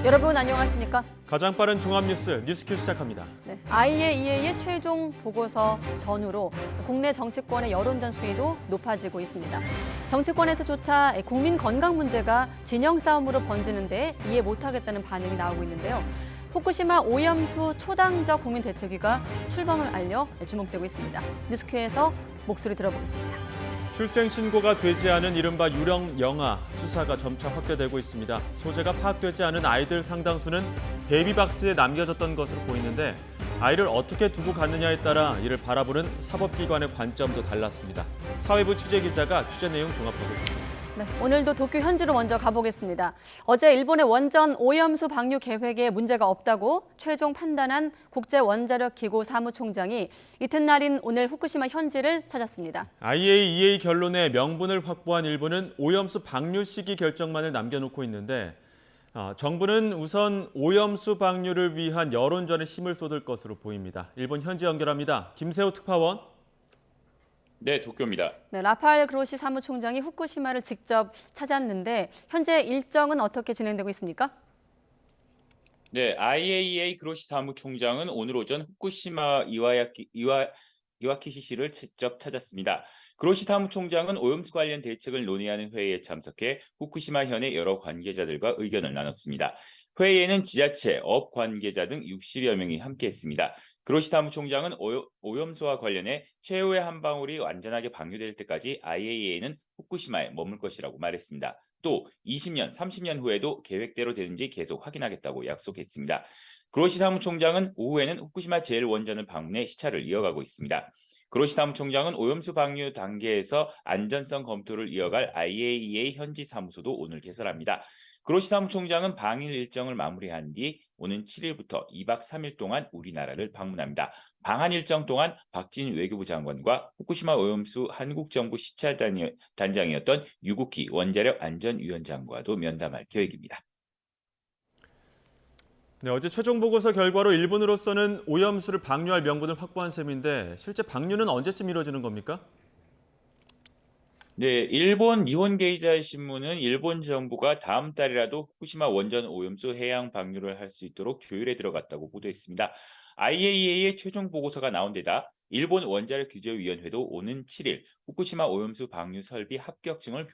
여러분 안녕하십니까? 가장 빠른 종합뉴스 뉴스큐 시작합니다. IAEA의 최종 보고서 전후로 국내 정치권의 여론전 수위도 높아지고 있습니다. 정치권에서조차 국민 건강 문제가 진영 싸움으로 번지는데 이해 못하겠다는 반응이 나오고 있는데요. 후쿠시마 오염수 초당적 국민대책위가 출범을 알려 주목되고 있습니다. 뉴스큐에서 목소리 들어보겠습니다. 출생 신고가 되지 않은 이른바 유령 영아 수사가 점차 확대되고 있습니다. 소재가 파악되지 않은 아이들 상당수는 베이비박스에 남겨졌던 것으로 보이는데 아이를 어떻게 두고 갔느냐에 따라 이를 바라보는 사법기관의 관점도 달랐습니다. 사회부 취재기자가 취재 내용 종합하고 있습니다. 오늘도 도쿄 현지로 먼저 가보겠습니다. 어제 일본의 원전 오염수 방류 계획에 문제가 없다고 최종 판단한 국제원자력기구 사무총장이 이튿날인 오늘 후쿠시마 현지를 찾았습니다. IAEA 결론의 명분을 확보한 일본은 오염수 방류 시기 결정만을 남겨놓고 있는데 정부는 우선 오염수 방류를 위한 여론전에 힘을 쏟을 것으로 보입니다. 일본 현지 연결합니다. 김세호 특파원. 네, 도쿄입니다. 라파엘 그로시 사무총장이 후쿠시마를 직접 찾았는데 현재 일정은 어떻게 진행되고 있습니까? 네, IAEA 그로시 사무총장은 오늘 오전 후쿠시마 이와키시시를 직접 찾았습니다. 그로시 사무총장은 오염수 관련 대책을 논의하는 회의에 참석해 후쿠시마 현의 여러 관계자들과 의견을 나눴습니다. 회의에는 지자체, 업 관계자 등 60여 명이 함께했습니다. 그로시 사무총장은 오염수와 관련해 최후의 한 방울이 완전하게 방류될 때까지 IAEA는 후쿠시마에 머물 것이라고 말했습니다. 또 20년, 30년 후에도 계획대로 되는지 계속 확인하겠다고 약속했습니다. 그로시 사무총장은 오후에는 후쿠시마 제1원전을 방문해 시차를 이어가고 있습니다. 그로시 사무총장은 오염수 방류 단계에서 안전성 검토를 이어갈 IAEA 현지 사무소도 오늘 개설합니다. 그로시 사무총장은 방일 일정을 마무리한 뒤 오는 7일부터 2박 3일 동안 우리나라를 방문합니다. 방한 일정 동안 박진 외교부 장관과 후쿠시마 오염수 한국정부 시차 단장이었던 유국희 원자력 안전위원장과도 면담할 계획입니다. 네, 어제 최종 보고서 결과로 일본으로서는 오염수를 방류할 명분을 확보한 셈인데 실제 방류는 언제쯤 이루어지는 겁니까? 네, 일본 니혼게이자이 신문은 일본 정부가 다음 달이라도 후쿠시마 원전 오염수 해양 방류를 할 수 있도록 조율에 들어갔다고 보도했습니다. IAEA의 최종 보고서가 나온 데다 일본 원자력 규제위원회도 오는 7일 후쿠시마 오염수 방류 설비 합격증을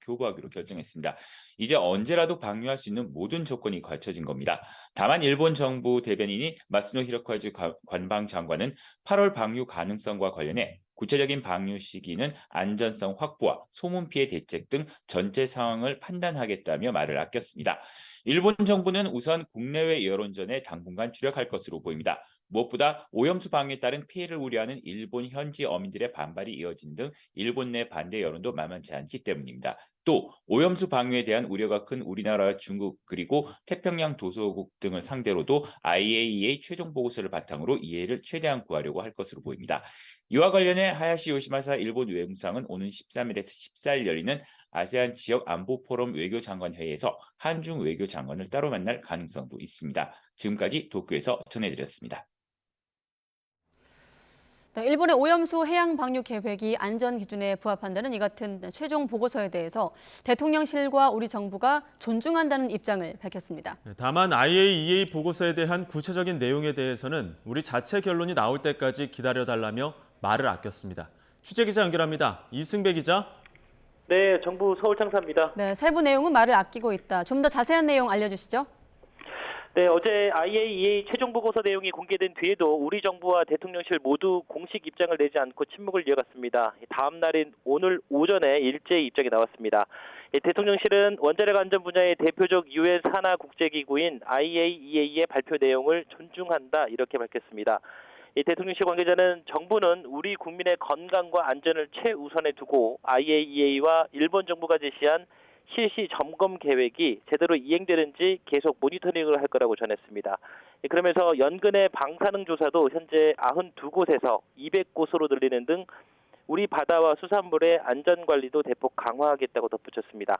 교부하기로 결정했습니다. 이제 언제라도 방류할 수 있는 모든 조건이 갖춰진 겁니다. 다만 일본 정부 대변인이 마스노 히로카즈 관방장관은 8월 방류 가능성과 관련해 구체적인 방류 시기는 안전성 확보와 소문 피해 대책 등 전체 상황을 판단하겠다며 말을 아꼈습니다. 일본 정부는 우선 국내외 여론전에 당분간 주력할 것으로 보입니다. 무엇보다 오염수 방류에 따른 피해를 우려하는 일본 현지 어민들의 반발이 이어진 등 일본 내 반대 여론도 만만치 않기 때문입니다. 또 오염수 방류에 대한 우려가 큰 우리나라와 중국 그리고 태평양 도서국 등을 상대로도 IAEA 최종 보고서를 바탕으로 이해를 최대한 구하려고 할 것으로 보입니다. 이와 관련해 하야시 요시마사 일본 외무상은 오는 13일에서 14일 열리는 아세안 지역 안보 포럼 외교장관 회의에서 한중 외교장관을 따로 만날 가능성도 있습니다. 지금까지 도쿄에서 전해드렸습니다. 일본의 오염수 해양 방류 계획이 안전 기준에 부합한다는 이 같은 최종 보고서에 대해서 대통령실과 우리 정부가 존중한다는 입장을 밝혔습니다. 다만 IAEA 보고서에 대한 구체적인 내용에 대해서는 우리 자체 결론이 나올 때까지 기다려달라며 말을 아꼈습니다. 취재기자 연결합니다. 이승배 기자. 네, 정부 서울창사입니다. 네, 세부 내용은 말을 아끼고 있다. 좀 더 자세한 내용 알려주시죠. 네, 어제 IAEA 최종 보고서 내용이 공개된 뒤에도 우리 정부와 대통령실 모두 공식 입장을 내지 않고 침묵을 이어갔습니다. 다음 날인 오늘 오전에 일제히 입장이 나왔습니다. 대통령실은 원자력 안전 분야의 대표적 유엔 산하 국제기구인 IAEA의 발표 내용을 존중한다 이렇게 밝혔습니다. 대통령실 관계자는 정부는 우리 국민의 건강과 안전을 최우선에 두고 IAEA와 일본 정부가 제시한 실시 점검 계획이 제대로 이행되는지 계속 모니터링을 할 거라고 전했습니다. 그러면서 연근의 방사능 조사도 현재 92곳에서 200곳으로 늘리는 등 우리 바다와 수산물의 안전관리도 대폭 강화하겠다고 덧붙였습니다.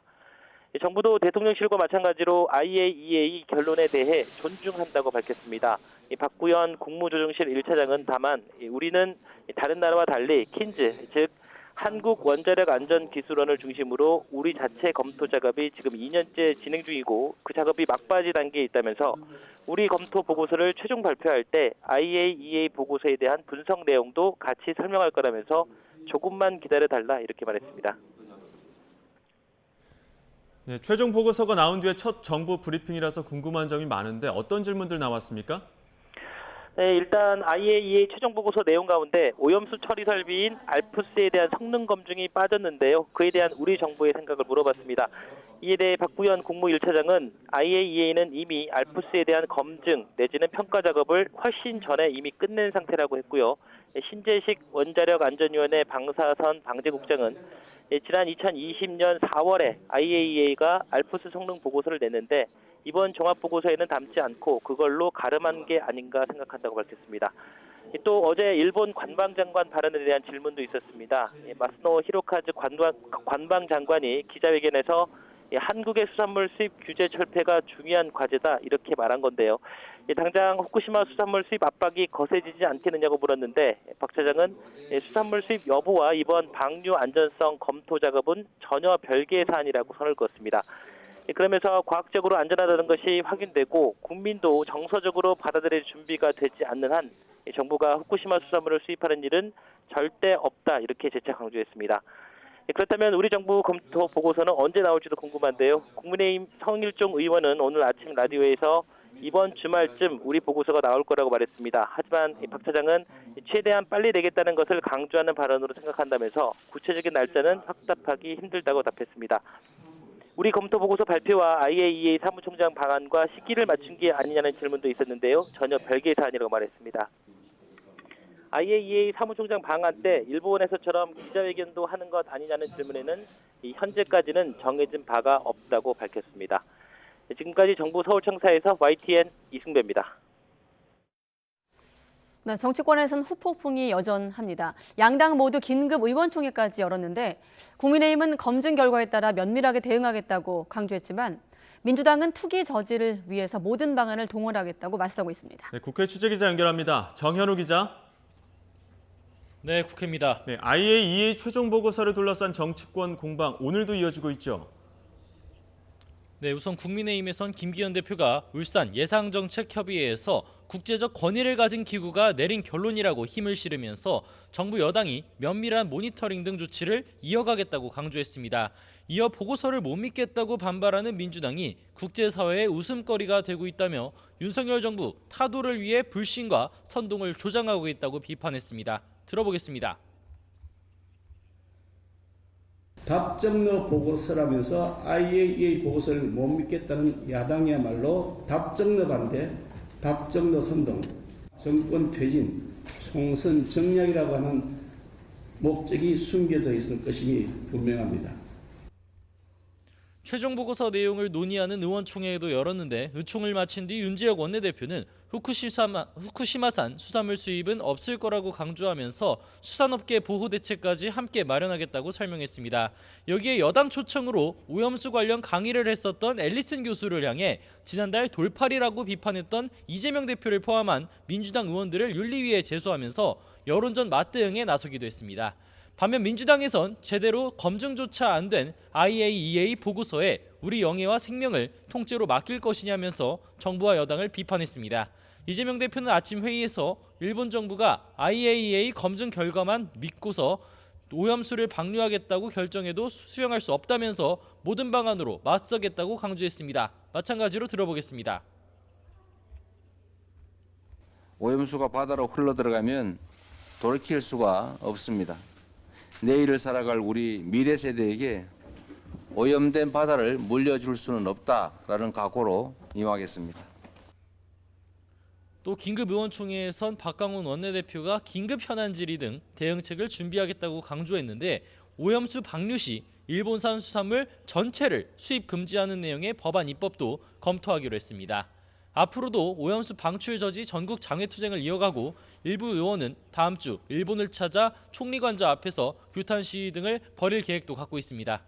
정부도 대통령실과 마찬가지로 IAEA 결론에 대해 존중한다고 밝혔습니다. 박구현 국무조정실 1차장은 다만 우리는 다른 나라와 달리 킨즈, 즉 한국원자력안전기술원을 중심으로 우리 자체 검토 작업이 지금 2년째 진행 중이고 그 작업이 막바지 단계에 있다면서 우리 검토 보고서를 최종 발표할 때 IAEA 보고서에 대한 분석 내용도 같이 설명할 거라면서 조금만 기다려달라 이렇게 말했습니다. 네, 최종 보고서가 나온 뒤에 첫 정부 브리핑이라서 궁금한 점이 많은데 어떤 질문들 나왔습니까? 네, 일단 IAEA 최종 보고서 내용 가운데 오염수 처리 설비인 알프스에 대한 성능 검증이 빠졌는데요. 그에 대한 우리 정부의 생각을 물어봤습니다. 이에 대해 박부현 국무 1차장은 IAEA는 이미 알프스에 대한 검증 내지는 평가 작업을 훨씬 전에 이미 끝낸 상태라고 했고요. 신재식 원자력안전위원회 방사선 방재국장은 지난 2020년 4월에 IAEA가 알프스 성능 보고서를 냈는데 이번 종합보고서에는 담지 않고 그걸로 가름한 게 아닌가 생각한다고 밝혔습니다. 또 어제 일본 관방장관 발언에 대한 질문도 있었습니다. 마스노 히로카즈 관방장관이 기자회견에서 한국의 수산물 수입 규제 철폐가 중요한 과제다 이렇게 말한 건데요. 당장 후쿠시마 수산물 수입 압박이 거세지지 않겠느냐고 물었는데 박 차장은 수산물 수입 여부와 이번 방류 안전성 검토 작업은 전혀 별개의 사안이라고 선을 그었습니다. 그러면서 과학적으로 안전하다는 것이 확인되고 국민도 정서적으로 받아들일 준비가 되지 않는 한 정부가 후쿠시마 수산물을 수입하는 일은 절대 없다 이렇게 재차 강조했습니다. 그렇다면 우리 정부 검토 보고서는 언제 나올지도 궁금한데요. 국민의힘 성일종 의원은 오늘 아침 라디오에서 이번 주말쯤 우리 보고서가 나올 거라고 말했습니다. 하지만 박 차장은 최대한 빨리 내겠다는 것을 강조하는 발언으로 생각한다면서 구체적인 날짜는 확답하기 힘들다고 답했습니다. 우리 검토 보고서 발표와 IAEA 사무총장 방안과 시기를 맞춘 게 아니냐는 질문도 있었는데요. 전혀 별개의 사안이라고 말했습니다. IAEA 사무총장 방안 때 일본에서처럼 기자회견도 하는 것 아니냐는 질문에는 현재까지는 정해진 바가 없다고 밝혔습니다. 지금까지 정부 서울청사에서 YTN 이승배입니다. 네, 정치권에서는 후폭풍이 여전합니다. 양당 모두 긴급 의원총회까지 열었는데 국민의힘은 검증 결과에 따라 면밀하게 대응하겠다고 강조했지만 민주당은 투기 저지를 위해서 모든 방안을 동원하겠다고 맞서고 있습니다. 네, 국회 취재기자 연결합니다. 정현우 기자. 네, 국회입니다. 네, IAEA 최종 보고서를 둘러싼 정치권 공방 오늘도 이어지고 있죠. 네, 우선 국민의힘에선 김기현 대표가 울산 예상정책협의회에서 국제적 권위를 가진 기구가 내린 결론이라고 힘을 실으면서 정부 여당이 면밀한 모니터링 등 조치를 이어가겠다고 강조했습니다. 이어 보고서를 못 믿겠다고 반발하는 민주당이 국제사회의 웃음거리가 되고 있다며 윤석열 정부 타도를 위해 불신과 선동을 조장하고 있다고 비판했습니다. 들어보겠습니다. 답정너 보고서라면서 IAEA 보고서를 못 믿겠다는 야당이야말로 답정너 반대, 답정너 선동, 정권 퇴진, 총선 정략이라고 하는 목적이 숨겨져 있을 것임이 분명합니다. 최종 보고서 내용을 논의하는 의원총회도 열었는데 의총을 마친 뒤 윤재혁 원내대표는 후쿠시마산 수산물 수입은 없을 거라고 강조하면서 수산업계 보호 대책까지 함께 마련하겠다고 설명했습니다. 여기에 여당 초청으로 오염수 관련 강의를 했었던 앨리슨 교수를 향해 지난달 돌팔이라고 비판했던 이재명 대표를 포함한 민주당 의원들을 윤리위에 제소하면서 여론전 맞대응에 나서기도 했습니다. 반면 민주당에선 제대로 검증조차 안 된 IAEA 보고서에 우리 영예와 생명을 통째로 맡길 것이냐면서 정부와 여당을 비판했습니다. 이재명 대표는 아침 회의에서 일본 정부가 IAEA 검증 결과만 믿고서 오염수를 방류하겠다고 결정해도 수용할 수 없다면서 모든 방안으로 맞서겠다고 강조했습니다. 마찬가지로 들어보겠습니다. 오염수가 바다로 흘러들어가면 돌이킬 수가 없습니다. 내일을 살아갈 우리 미래 세대에게 오염된 바다를 물려줄 수는 없다라는 각오로 임하겠습니다. 또 긴급 의원총회에선 박강훈 원내대표가 긴급 현안 질의 등 대응책을 준비하겠다고 강조했는데 오염수 방류 시 일본산 수산물 전체를 수입 금지하는 내용의 법안 입법도 검토하기로 했습니다. 앞으로도 오염수 방출 저지 전국 장외투쟁을 이어가고 일부 의원은 다음 주 일본을 찾아 총리관저 앞에서 규탄 시위 등을 벌일 계획도 갖고 있습니다.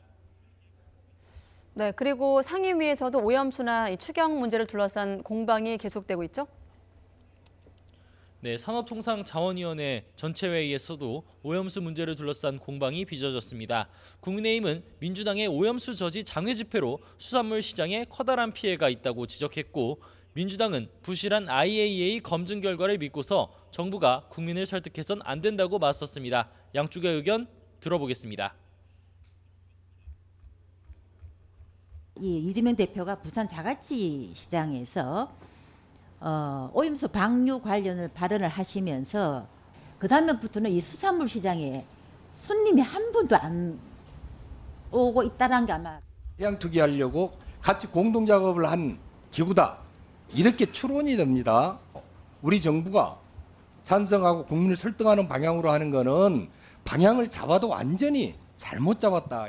네, 그리고 상임위에서도 오염수나 추경 문제를 둘러싼 공방이 계속되고 있죠? 네, 산업통상자원위원회 전체회의에서도 오염수 문제를 둘러싼 공방이 빚어졌습니다. 국민의힘은 민주당의 오염수 저지 장외 집회로 수산물 시장에 커다란 피해가 있다고 지적했고, 민주당은 부실한 IAEA 검증 결과를 믿고서 정부가 국민을 설득해선 안 된다고 맞섰습니다. 양쪽의 의견 들어보겠습니다. 이재명 대표가 부산 자갈치 시장에서 오염수 방류 관련을 발언을 하시면서 그 다음부터는 이 수산물 시장에 손님이 한 분도 안 오고 있다는 게 아마 해양 투기하려고 같이 공동 작업을 한 기구다, 이렇게 추론이 됩니다. 우리 정부가 찬성하고 국민을 설득하는 방향으로 하는 거는 방향을 잡아도 완전히 잘못 잡았다.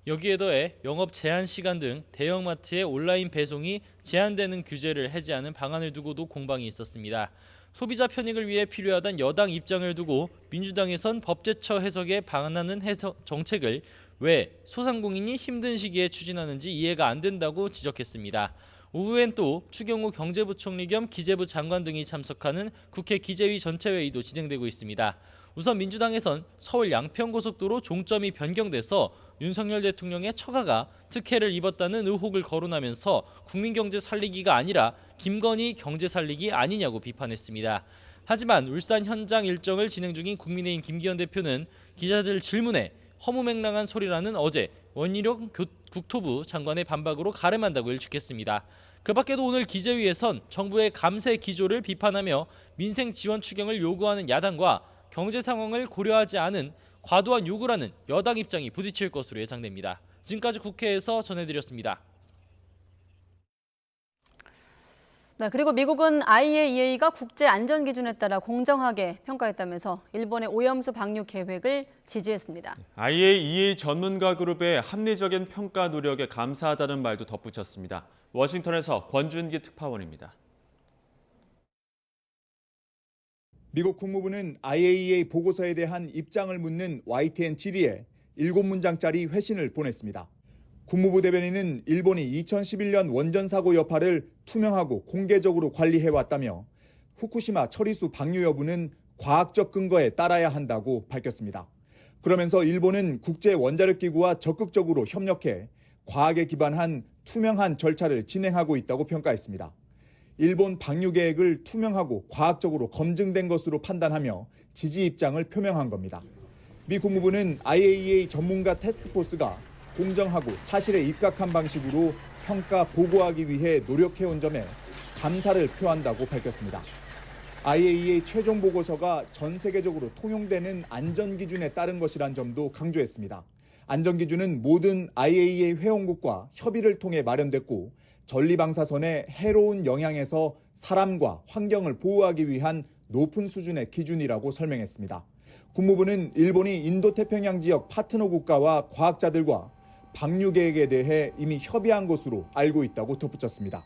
여기에 더해 영업 제한 시간 등 대형마트의 온라인 배송이 제한되는 규제를 해제하는 방안을 두고도 공방이 있었습니다. 소비자 편익을 위해 필요하다는 여당 입장을 두고 민주당에선 법제처 해석에 반하는 정책을 왜 소상공인이 힘든 시기에 추진하는지 이해가 안 된다고 지적했습니다. 오후엔 또 추경호 경제부총리 겸 기재부 장관 등이 참석하는 국회 기재위 전체회의도 진행되고 있습니다. 우선 민주당에선 서울 양평고속도로 종점이 변경돼서 윤석열 대통령의 처가가 특혜를 입었다는 의혹을 거론하면서 국민경제 살리기가 아니라 김건희 경제 살리기 아니냐고 비판했습니다. 하지만 울산 현장 일정을 진행 중인 국민의힘 김기현 대표는 기자들 질문에 허무맹랑한 소리라는 어제 원희룡 국토부 장관의 반박으로 가름한다고 일축했습니다. 그 밖에도 오늘 기재위에선 정부의 감세 기조를 비판하며 민생 지원 추경을 요구하는 야당과 경제 상황을 고려하지 않은 과도한 요구라는 여당 입장이 부딪힐 것으로 예상됩니다. 지금까지 국회에서 전해드렸습니다. 네, 그리고 미국은 IAEA가 국제 안전 기준에 따라 공정하게 평가했다면서 일본의 오염수 방류 계획을 지지했습니다. IAEA 전문가 그룹의 합리적인 평가 노력에 감사하다는 말도 덧붙였습니다. 워싱턴에서 권준기 특파원입니다. 미국 국무부는 IAEA 보고서에 대한 입장을 묻는 YTN 질의에 7문장짜리 회신을 보냈습니다. 국무부 대변인은 일본이 2011년 원전 사고 여파를 투명하고 공개적으로 관리해왔다며 후쿠시마 처리수 방류 여부는 과학적 근거에 따라야 한다고 밝혔습니다. 그러면서 일본은 국제원자력기구와 적극적으로 협력해 과학에 기반한 투명한 절차를 진행하고 있다고 평가했습니다. 일본 방류 계획을 투명하고 과학적으로 검증된 것으로 판단하며 지지 입장을 표명한 겁니다. 미 국무부는 IAEA 전문가 태스크포스가 공정하고 사실에 입각한 방식으로 평가 보고하기 위해 노력해온 점에 감사를 표한다고 밝혔습니다. IAEA 최종 보고서가 전 세계적으로 통용되는 안전 기준에 따른 것이란 점도 강조했습니다. 안전 기준은 모든 IAEA 회원국과 협의를 통해 마련됐고 전리방사선의 해로운 영향에서 사람과 환경을 보호하기 위한 높은 수준의 기준이라고 설명했습니다. 국무부는 일본이 인도태평양 지역 파트너 국가와 과학자들과 방류 계획에 대해 이미 협의한 것으로 알고 있다고 덧붙였습니다.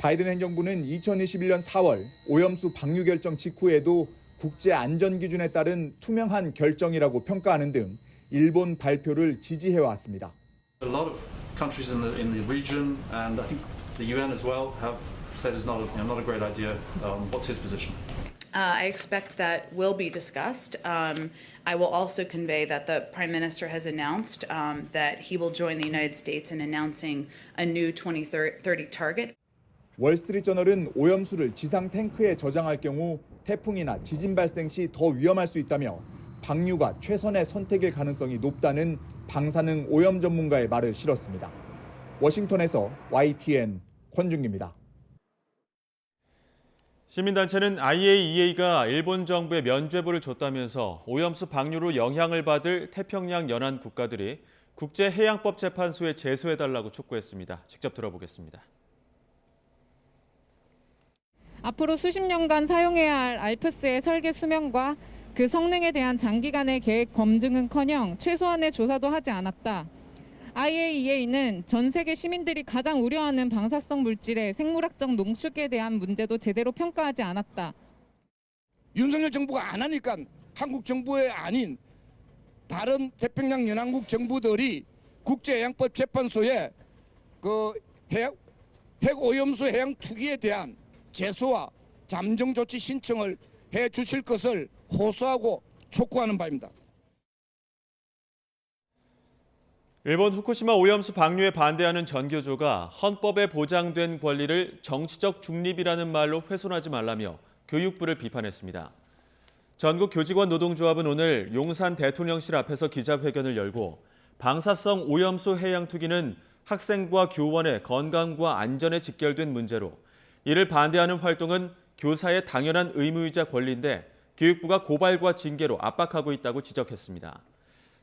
바이든 행정부는 2021년 4월 오염수 방류 결정 직후에도 국제 안전 기준에 따른 투명한 결정이라고 평가하는 등 일본 발표를 지지해왔습니다. A lot of countries in the region and I think the UN as well have said it's not a great idea. What's his position? I expect that will be discussed. I will also convey that the Prime Minister has announced that he will join the United States in announcing a new 2030 target. 월스트리트저널은 오염수를 지상 탱크에 저장할 경우 태풍이나 지진 발생 시 더 위험할 수 있다며 방류가 최선의 선택일 가능성이 높다는 방사능 오염 전문가의 말을 실었습니다. 워싱턴에서 YTN 권준기입니다. 시민단체는 IAEA가 일본 정부에 면죄부를 줬다면서 오염수 방류로 영향을 받을 태평양 연안 국가들이 국제해양법재판소에 제소해달라고 촉구했습니다. 직접 들어보겠습니다. 앞으로 수십 년간 사용해야 할 알프스의 설계 수명과 그 성능에 대한 장기간의 계획 검증은커녕 최소한의 조사도 하지 않았다. IAEA는 전 세계 시민들이 가장 우려하는 방사성 물질의 생물학적 농축에 대한 문제도 제대로 평가하지 않았다. 윤석열 정부가 안 하니까 한국 정부의 아닌 다른 태평양 연안국 정부들이 국제해양법재판소에 그 핵오염수 해양 투기에 대한 제소와 잠정 조치 신청을 해 주실 것을 호소하고 촉구하는 바입니다. 일본 후쿠시마 오염수 방류에 반대하는 전교조가 헌법에 보장된 권리를 정치적 중립이라는 말로 훼손하지 말라며 교육부를 비판했습니다. 전국 교직원 노동조합은 오늘 용산 대통령실 앞에서 기자회견을 열고 방사성 오염수 해양 투기는 학생과 교원의 건강과 안전에 직결된 문제로 이를 반대하는 활동은 교사의 당연한 의무이자 권리인데 교육부가 고발과 징계로 압박하고 있다고 지적했습니다.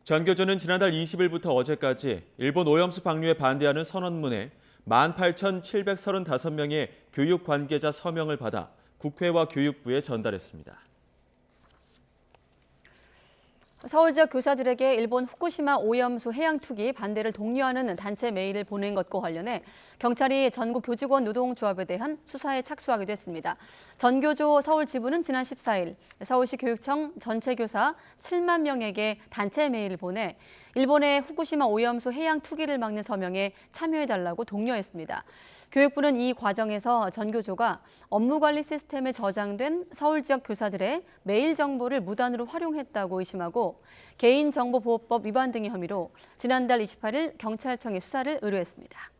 전교조는 지난달 20일부터 어제까지 일본 오염수 방류에 반대하는 선언문에 18,735명의 교육 관계자 서명을 받아 국회와 교육부에 전달했습니다. 서울 지역 교사들에게 일본 후쿠시마 오염수 해양 투기 반대를 독려하는 단체 메일을 보낸 것과 관련해 경찰이 전국 교직원 노동조합에 대한 수사에 착수하기도 했습니다. 전교조 서울 지부는 지난 14일 서울시 교육청 전체 교사 7만 명에게 단체 메일을 보내 일본의 후쿠시마 오염수 해양 투기를 막는 서명에 참여해달라고 독려했습니다. 교육부는 이 과정에서 전교조가 업무관리 시스템에 저장된 서울 지역 교사들의 메일 정보를 무단으로 활용했다고 의심하고 개인정보보호법 위반 등의 혐의로 지난달 28일 경찰청에 수사를 의뢰했습니다.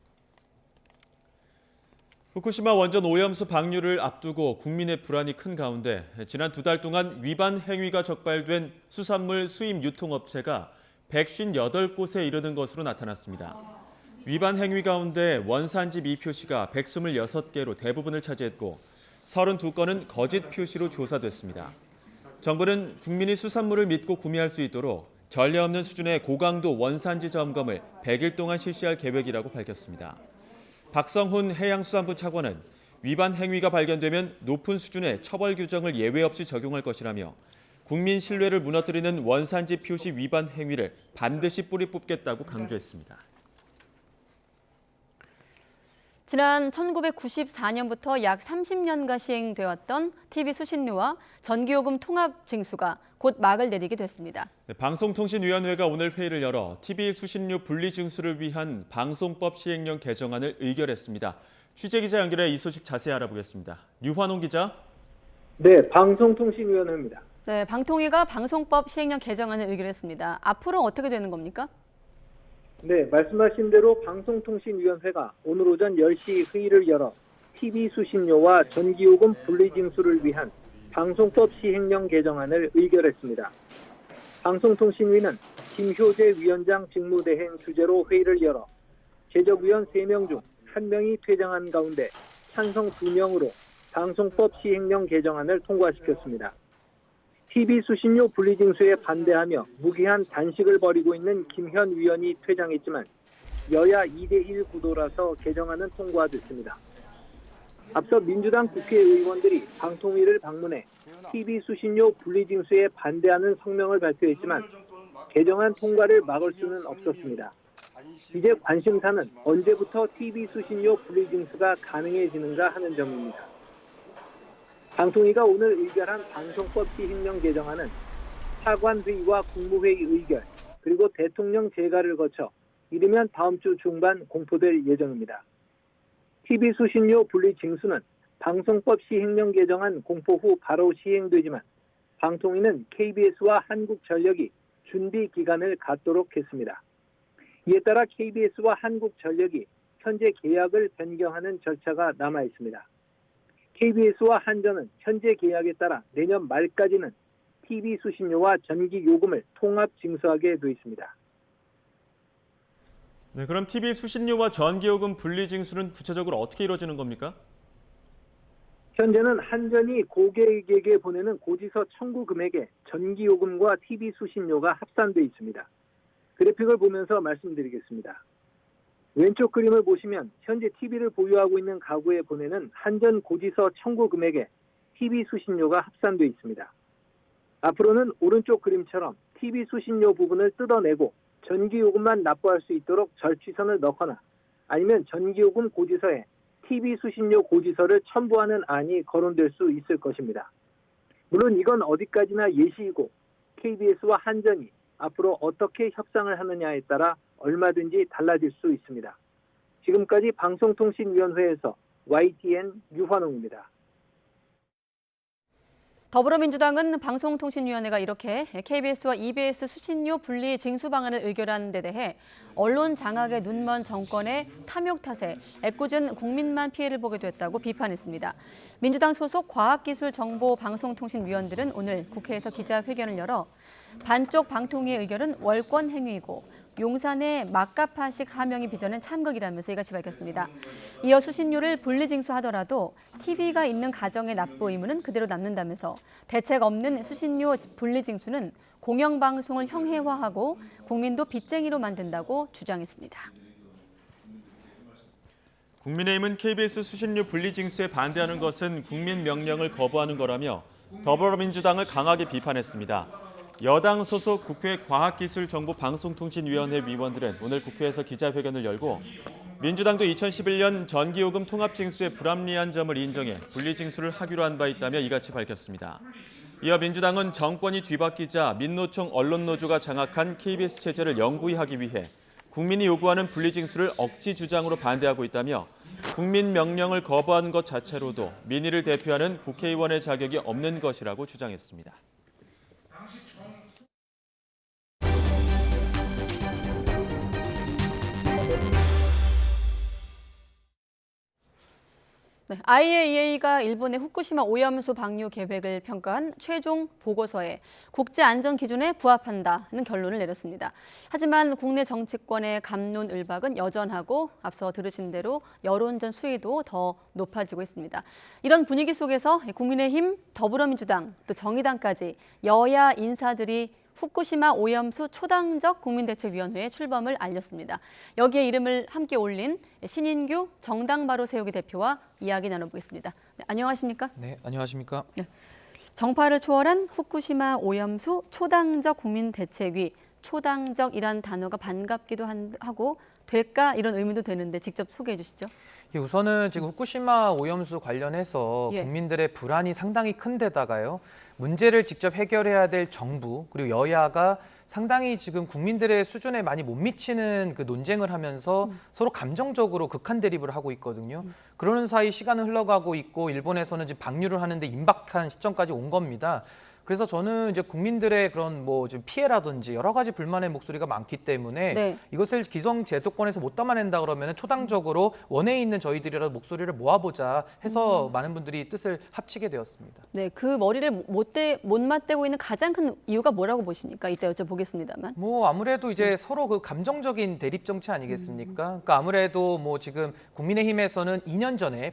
후쿠시마 원전 오염수 방류를 앞두고 국민의 불안이 큰 가운데 지난 2달 동안 위반 행위가 적발된 수산물 수입 유통업체가 158곳에 이르는 것으로 나타났습니다. 위반 행위 가운데 원산지 미표시가 126개로 대부분을 차지했고 32건은 거짓 표시로 조사됐습니다. 정부는 국민이 수산물을 믿고 구매할 수 있도록 전례 없는 수준의 고강도 원산지 점검을 100일 동안 실시할 계획이라고 밝혔습니다. 박성훈 해양수산부 차관은 위반 행위가 발견되면 높은 수준의 처벌 규정을 예외 없이 적용할 것이라며 국민 신뢰를 무너뜨리는 원산지 표시 위반 행위를 반드시 뿌리 뽑겠다고 강조했습니다. 지난 1994년부터 약 30년간 시행되었던 TV 수신료와 전기요금 통합 징수가 곧 막을 내리게 됐습니다. 방송통신위원회가 오늘 회의를 열어 TV 수신료 분리 징수를 위한 방송법 시행령 개정안을 의결했습니다. 취재기자 연결해 이 소식 자세히 알아보겠습니다. 류환홍 기자. 네, 방송통신위원회입니다. 네, 방통위가 방송법 시행령 개정안을 의결했습니다. 앞으로 어떻게 되는 겁니까? 네, 말씀하신 대로 방송통신위원회가 오늘 오전 10시 회의를 열어 TV 수신료와 전기요금 분리징수를 위한 방송법 시행령 개정안을 의결했습니다. 방송통신위는 김효재 위원장 직무대행 주재로 회의를 열어 제적위원 3명 중 1명이 퇴장한 가운데 찬성 2명으로 방송법 시행령 개정안을 통과시켰습니다. TV 수신료 분리징수에 반대하며 무기한 단식을 벌이고 있는 김현 위원이 퇴장했지만 여야 2대1 구도라서 개정안은 통과됐습니다. 앞서 민주당 국회의원들이 방통위를 방문해 TV 수신료 분리징수에 반대하는 성명을 발표했지만 개정안 통과를 막을 수는 없었습니다. 이제 관심사는 언제부터 TV 수신료 분리징수가 가능해지는가 하는 점입니다. 방통위가 오늘 의결한 방송법 시행령 개정안은 차관회의와 국무회의 의결, 그리고 대통령 재가를 거쳐 이르면 다음 주 중반 공포될 예정입니다. TV 수신료 분리 징수는 방송법 시행령 개정안 공포 후 바로 시행되지만 방통위는 KBS와 한국전력이 준비 기간을 갖도록 했습니다. 이에 따라 KBS와 한국전력이 현재 계약을 변경하는 절차가 남아 있습니다. KBS와 한전은 현재 계약에 따라 내년 말까지는 TV 수신료와 전기 요금을 통합 징수하게 돼 있습니다. 네, 그럼 TV 수신료와 전기요금 분리 징수는 구체적으로 어떻게 이루어지는 겁니까? 현재는 한전이 고객에게 보내는 고지서 청구 금액에 전기요금과 TV 수신료가 합산돼 있습니다. 그래픽을 보면서 말씀드리겠습니다. 왼쪽 그림을 보시면 현재 TV를 보유하고 있는 가구에 보내는 한전 고지서 청구 금액에 TV 수신료가 합산돼 있습니다. 앞으로는 오른쪽 그림처럼 TV 수신료 부분을 뜯어내고 전기요금만 납부할 수 있도록 절취선을 넣거나 아니면 전기요금 고지서에 TV 수신료 고지서를 첨부하는 안이 거론될 수 있을 것입니다. 물론 이건 어디까지나 예시이고 KBS와 한전이 앞으로 어떻게 협상을 하느냐에 따라 얼마든지 달라질 수 있습니다. 지금까지 방송통신위원회에서 YTN 류환홍입니다. 더불어민주당은 방송통신위원회가 이렇게 KBS와 EBS 수신료 분리 징수 방안을 의결한 데 대해 언론 장악에 눈먼 정권의 탐욕 탓에 애꿎은 국민만 피해를 보게 됐다고 비판했습니다. 민주당 소속 과학기술정보방송통신위원들은 오늘 국회에서 기자회견을 열어 반쪽 방통위의 의결은 월권 행위이고 용산의 막가파식 하명이 빚어낸 참극이라면서 이같이 밝혔습니다. 이어 수신료를 분리징수하더라도 TV가 있는 가정의 납부 의무는 그대로 남는다면서 대책 없는 수신료 분리징수는 공영방송을 형해화하고 국민도 빚쟁이로 만든다고 주장했습니다. 국민의힘은 KBS 수신료 분리징수에 반대하는 것은 국민 명령을 거부하는 거라며 더불어민주당을 강하게 비판했습니다. 여당 소속 국회 과학기술정보방송통신위원회 위원들은 오늘 국회에서 기자회견을 열고 민주당도 2011년 전기요금 통합징수의 불합리한 점을 인정해 분리징수를 하기로 한 바 있다며 이같이 밝혔습니다. 이어 민주당은 정권이 뒤바뀌자 민노총 언론노조가 장악한 KBS 체제를 영구히 하기 위해 국민이 요구하는 분리징수를 억지 주장으로 반대하고 있다며 국민 명령을 거부하는 것 자체로도 민의를 대표하는 국회의원의 자격이 없는 것이라고 주장했습니다. 네, IAEA가 일본의 후쿠시마 오염수 방류 계획을 평가한 최종 보고서에 국제 안전 기준에 부합한다는 결론을 내렸습니다. 하지만 국내 정치권의 갑론을박은 여전하고 앞서 들으신 대로 여론전 수위도 더 높아지고 있습니다. 이런 분위기 속에서 국민의힘, 더불어민주당, 또 정의당까지 여야 인사들이 후쿠시마 오염수 초당적 국민대책위원회에 출범을 알렸습니다. 여기에 이름을 함께 올린 신인규 정당 바로 세우기 대표와 이야기 나눠보겠습니다. 네, 안녕하십니까? 네, 안녕하십니까? 네. 정파를 초월한 후쿠시마 오염수 초당적 국민대책위, 초당적이란 단어가 반갑기도 하고 될까 이런 의문도 되는데 직접 소개해 주시죠. 우선은 지금 후쿠시마 오염수 관련해서 예. 국민들의 불안이 상당히 큰 데다가요. 문제를 직접 해결해야 될 정부 그리고 여야가 상당히 지금 국민들의 수준에 많이 못 미치는 그 논쟁을 하면서 서로 감정적으로 극한 대립을 하고 있거든요. 그러는 사이 시간은 흘러가고 있고 일본에서는 지금 방류를 하는데 임박한 시점까지 온 겁니다. 그래서 저는 이제 국민들의 그런 뭐 좀 피해라든지 여러 가지 불만의 목소리가 많기 때문에 네. 이것을 기성 제도권에서 못 담아낸다 그러면 초당적으로 원외에 있는 저희들이라도 목소리를 모아보자 해서 많은 분들이 뜻을 합치게 되었습니다. 네, 그 머리를 못 맞대고 있는 가장 큰 이유가 뭐라고 보십니까? 이따 여쭤보겠습니다만. 뭐 아무래도 이제 서로 그 감정적인 대립 정치 아니겠습니까? 그러니까 아무래도 뭐 지금 국민의힘에서는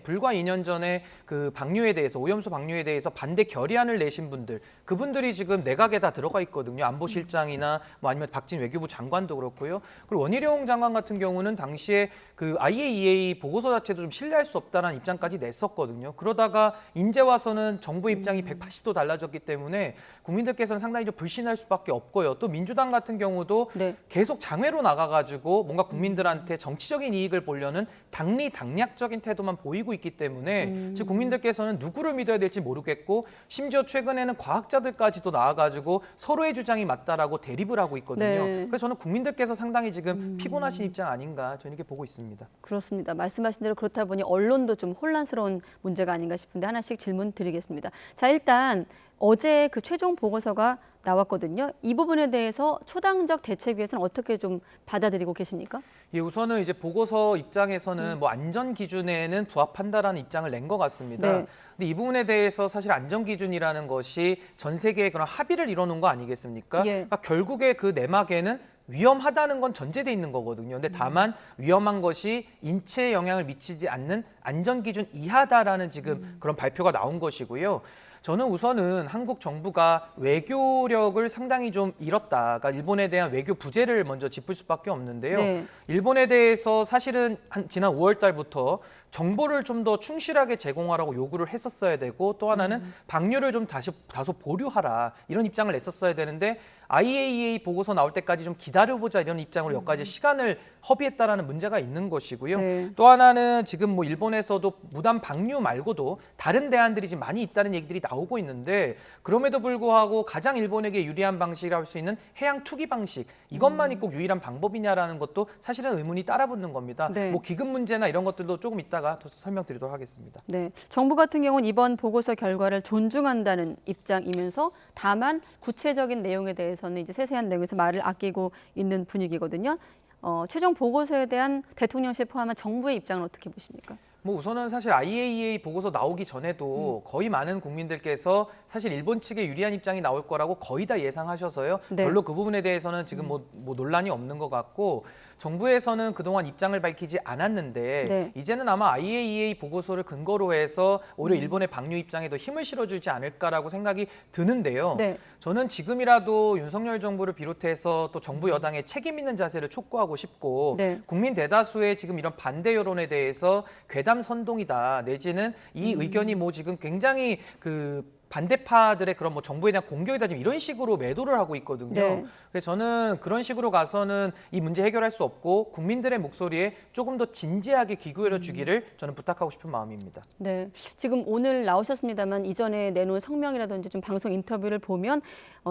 불과 2년 전에 그 방류에 대해서 오염수 방류에 대해서 반대 결의안을 내신 분들 그분들이 지금 내각에 다 들어가 있거든요. 안보실장이나 뭐 아니면 박진 외교부 장관도 그렇고요. 그리고 원희룡 장관 같은 경우는 당시에 그 IAEA 보고서 자체도 좀 신뢰할 수 없다는 입장까지 냈었거든요. 그러다가 이제 와서는 정부 입장이 180도 달라졌기 때문에 국민들께서는 상당히 좀 불신할 수밖에 없고요. 또 민주당 같은 경우도 네. 계속 장외로 나가가지고 뭔가 국민들한테 정치적인 이익을 보려는 당리당략적인 태도만 보이고 있기 때문에 지금 국민들께서는 누구를 믿어야 될지 모르겠고 심지어 최근에는 과학자들까지도 나와가지고 서로의 주장이 맞다라고 대립을 하고 있거든요. 네. 그래서 저는 국민들께서 상당히 지금 피곤하신 입장 아닌가 저는 이렇게 보고 있습니다. 그렇습니다. 말씀하신 대로 그렇다 보니 언론도 좀 혼란스러운 문제가 아닌가 싶은데 하나씩 질문 드리겠습니다. 자, 일단 어제 그 최종 보고서가 나왔거든요. 이 부분에 대해서 초당적 대책위에서는 어떻게 좀 받아들이고 계십니까? 예, 우선은 이제 보고서 입장에서는 뭐 안전 기준에는 부합한다라는 입장을 낸 것 같습니다. 네. 근데 이 부분에 대해서 사실 안전 기준이라는 것이 전 세계의 그런 합의를 이뤄놓은 거 아니겠습니까? 예. 그러니까 결국에 그 내막에는 위험하다는 건 전제돼 있는 거거든요. 근데 다만 위험한 것이 인체에 영향을 미치지 않는 안전 기준 이하다라는 지금 그런 발표가 나온 것이고요. 저는 우선은 한국 정부가 외교력을 상당히 좀 잃었다. 그러니까 일본에 대한 외교 부재를 먼저 짚을 수밖에 없는데요. 네. 일본에 대해서 사실은 지난 5월 달부터 정보를 좀 더 충실하게 제공하라고 요구를 했었어야 되고 또 하나는 방류를 좀 다소 보류하라 이런 입장을 냈었어야 되는데 IAEA 보고서 나올 때까지 좀 기다려보자 이런 입장으로 여기까지 시간을 허비했다라는 문제가 있는 것이고요. 네. 또 하나는 지금 뭐 일본에서도 무단 방류 말고도 다른 대안들이 지금 많이 있다는 얘기들이 나오고 있는데 그럼에도 불구하고 가장 일본에게 유리한 방식이라고 할 수 있는 해양 투기 방식 이것만이 꼭 유일한 방법이냐라는 것도 사실은 의문이 따라붙는 겁니다. 네. 뭐 기금 문제나 이런 것들도 조금 이따가 더 설명드리도록 하겠습니다. 네, 정부 같은 경우는 이번 보고서 결과를 존중한다는 입장이면서 다만 구체적인 내용에 대해서는 이제 세세한 내용에서 말을 아끼고 있는 분위기거든요. 최종 보고서에 대한 대통령실 포함한 정부의 입장은 어떻게 보십니까? 뭐 우선은 사실 IAEA 보고서 나오기 전에도 거의 많은 국민들께서 사실 일본 측에 유리한 입장이 나올 거라고 거의 다 예상하셔서요. 네. 별로 그 부분에 대해서는 지금 뭐 논란이 없는 것 같고 정부에서는 그동안 입장을 밝히지 않았는데 네. 이제는 아마 IAEA 보고서를 근거로 해서 오히려 일본의 방류 입장에 더 힘을 실어주지 않을까라고 생각이 드는데요. 네. 저는 지금이라도 윤석열 정부를 비롯해서 또 정부 여당의 책임 있는 자세를 촉구하고 싶고 네. 국민 대다수의 지금 이런 반대 여론에 대해서 괴담 선동이다 내지는 이 의견이 뭐 지금 굉장히 그 반대파들의 그런 뭐 정부에 대한 공격이다 지금 이런 식으로 매도를 하고 있거든요. 네. 그래서 저는 그런 식으로 가서는 이 문제 해결할 수 없고 국민들의 목소리에 조금 더 진지하게 귀결해 주기를 저는 부탁하고 싶은 마음입니다. 네, 지금 오늘 나오셨습니다만 이전에 내놓은 성명이라든지 좀 방송 인터뷰를 보면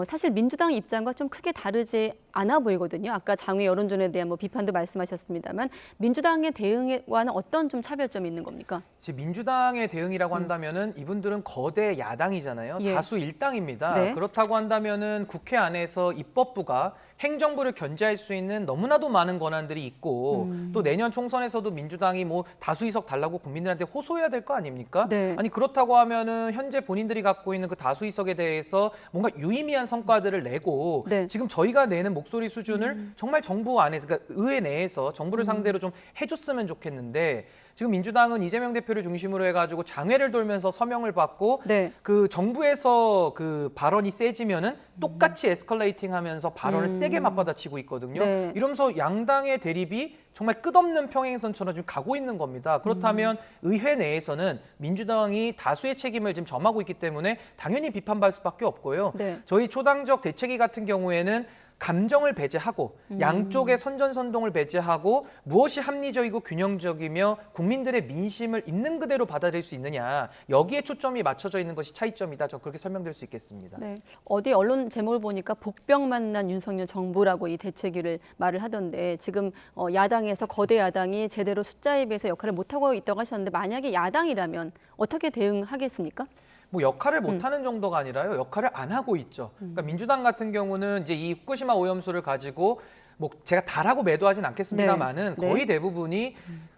사실 민주당 입장과 좀 크게 다르지 않아 보이거든요. 아까 장외 여론전에 대한 뭐 비판도 말씀하셨습니다만 민주당의 대응과는 어떤 좀 차별점이 있는 겁니까? 지금 민주당의 대응이라고 한다면은 이분들은 거대 야당이잖아요. 예. 다수 일당입니다. 네. 그렇다고 한다면은 국회 안에서 입법부가 행정부를 견제할 수 있는 너무나도 많은 권한들이 있고 또 내년 총선에서도 민주당이 뭐 다수의석 달라고 국민들한테 호소해야 될 거 아닙니까? 네. 아니 그렇다고 하면은 현재 본인들이 갖고 있는 그 다수의석에 대해서 뭔가 유의미한 성과들을 내고 네. 지금 저희가 내는 목소리 수준을 정말 정부 안에서 그러니까 의회 내에서 정부를 상대로 좀 해줬으면 좋겠는데 지금 민주당은 이재명 대표를 중심으로 해가지고 장외를 돌면서 서명을 받고 네. 그 정부에서 그 발언이 세지면은 똑같이 에스컬레이팅하면서 발언을 세게 맞받아치고 있거든요. 네. 이러면서 양당의 대립이 정말 끝없는 평행선처럼 지금 가고 있는 겁니다. 그렇다면 의회 내에서는 민주당이 다수의 책임을 지금 점하고 있기 때문에 당연히 비판받을 수밖에 없고요. 네. 저희 초당적 대책위 같은 경우에는 감정을 배제하고 양쪽의 선전선동을 배제하고 무엇이 합리적이고 균형적이며 국민들의 민심을 있는 그대로 받아들일 수 있느냐 여기에 초점이 맞춰져 있는 것이 차이점이다. 저 그렇게 설명드릴 수 있겠습니다. 네, 어디 언론 제목을 보니까 복병 만난 윤석열 정부라고 이 대책위를 말을 하던데 지금 야당에서 거대 야당이 제대로 숫자에 비해서 역할을 못하고 있다고 하셨는데 만약에 야당이라면 어떻게 대응하겠습니까? 뭐 역할을 못하는 정도가 아니라요. 역할을 안 하고 있죠. 그러니까 민주당 같은 경우는 이제 이 후쿠시마 오염수를 가지고 뭐 제가 다라고 매도하진 않겠습니다만은 네. 거의 대부분이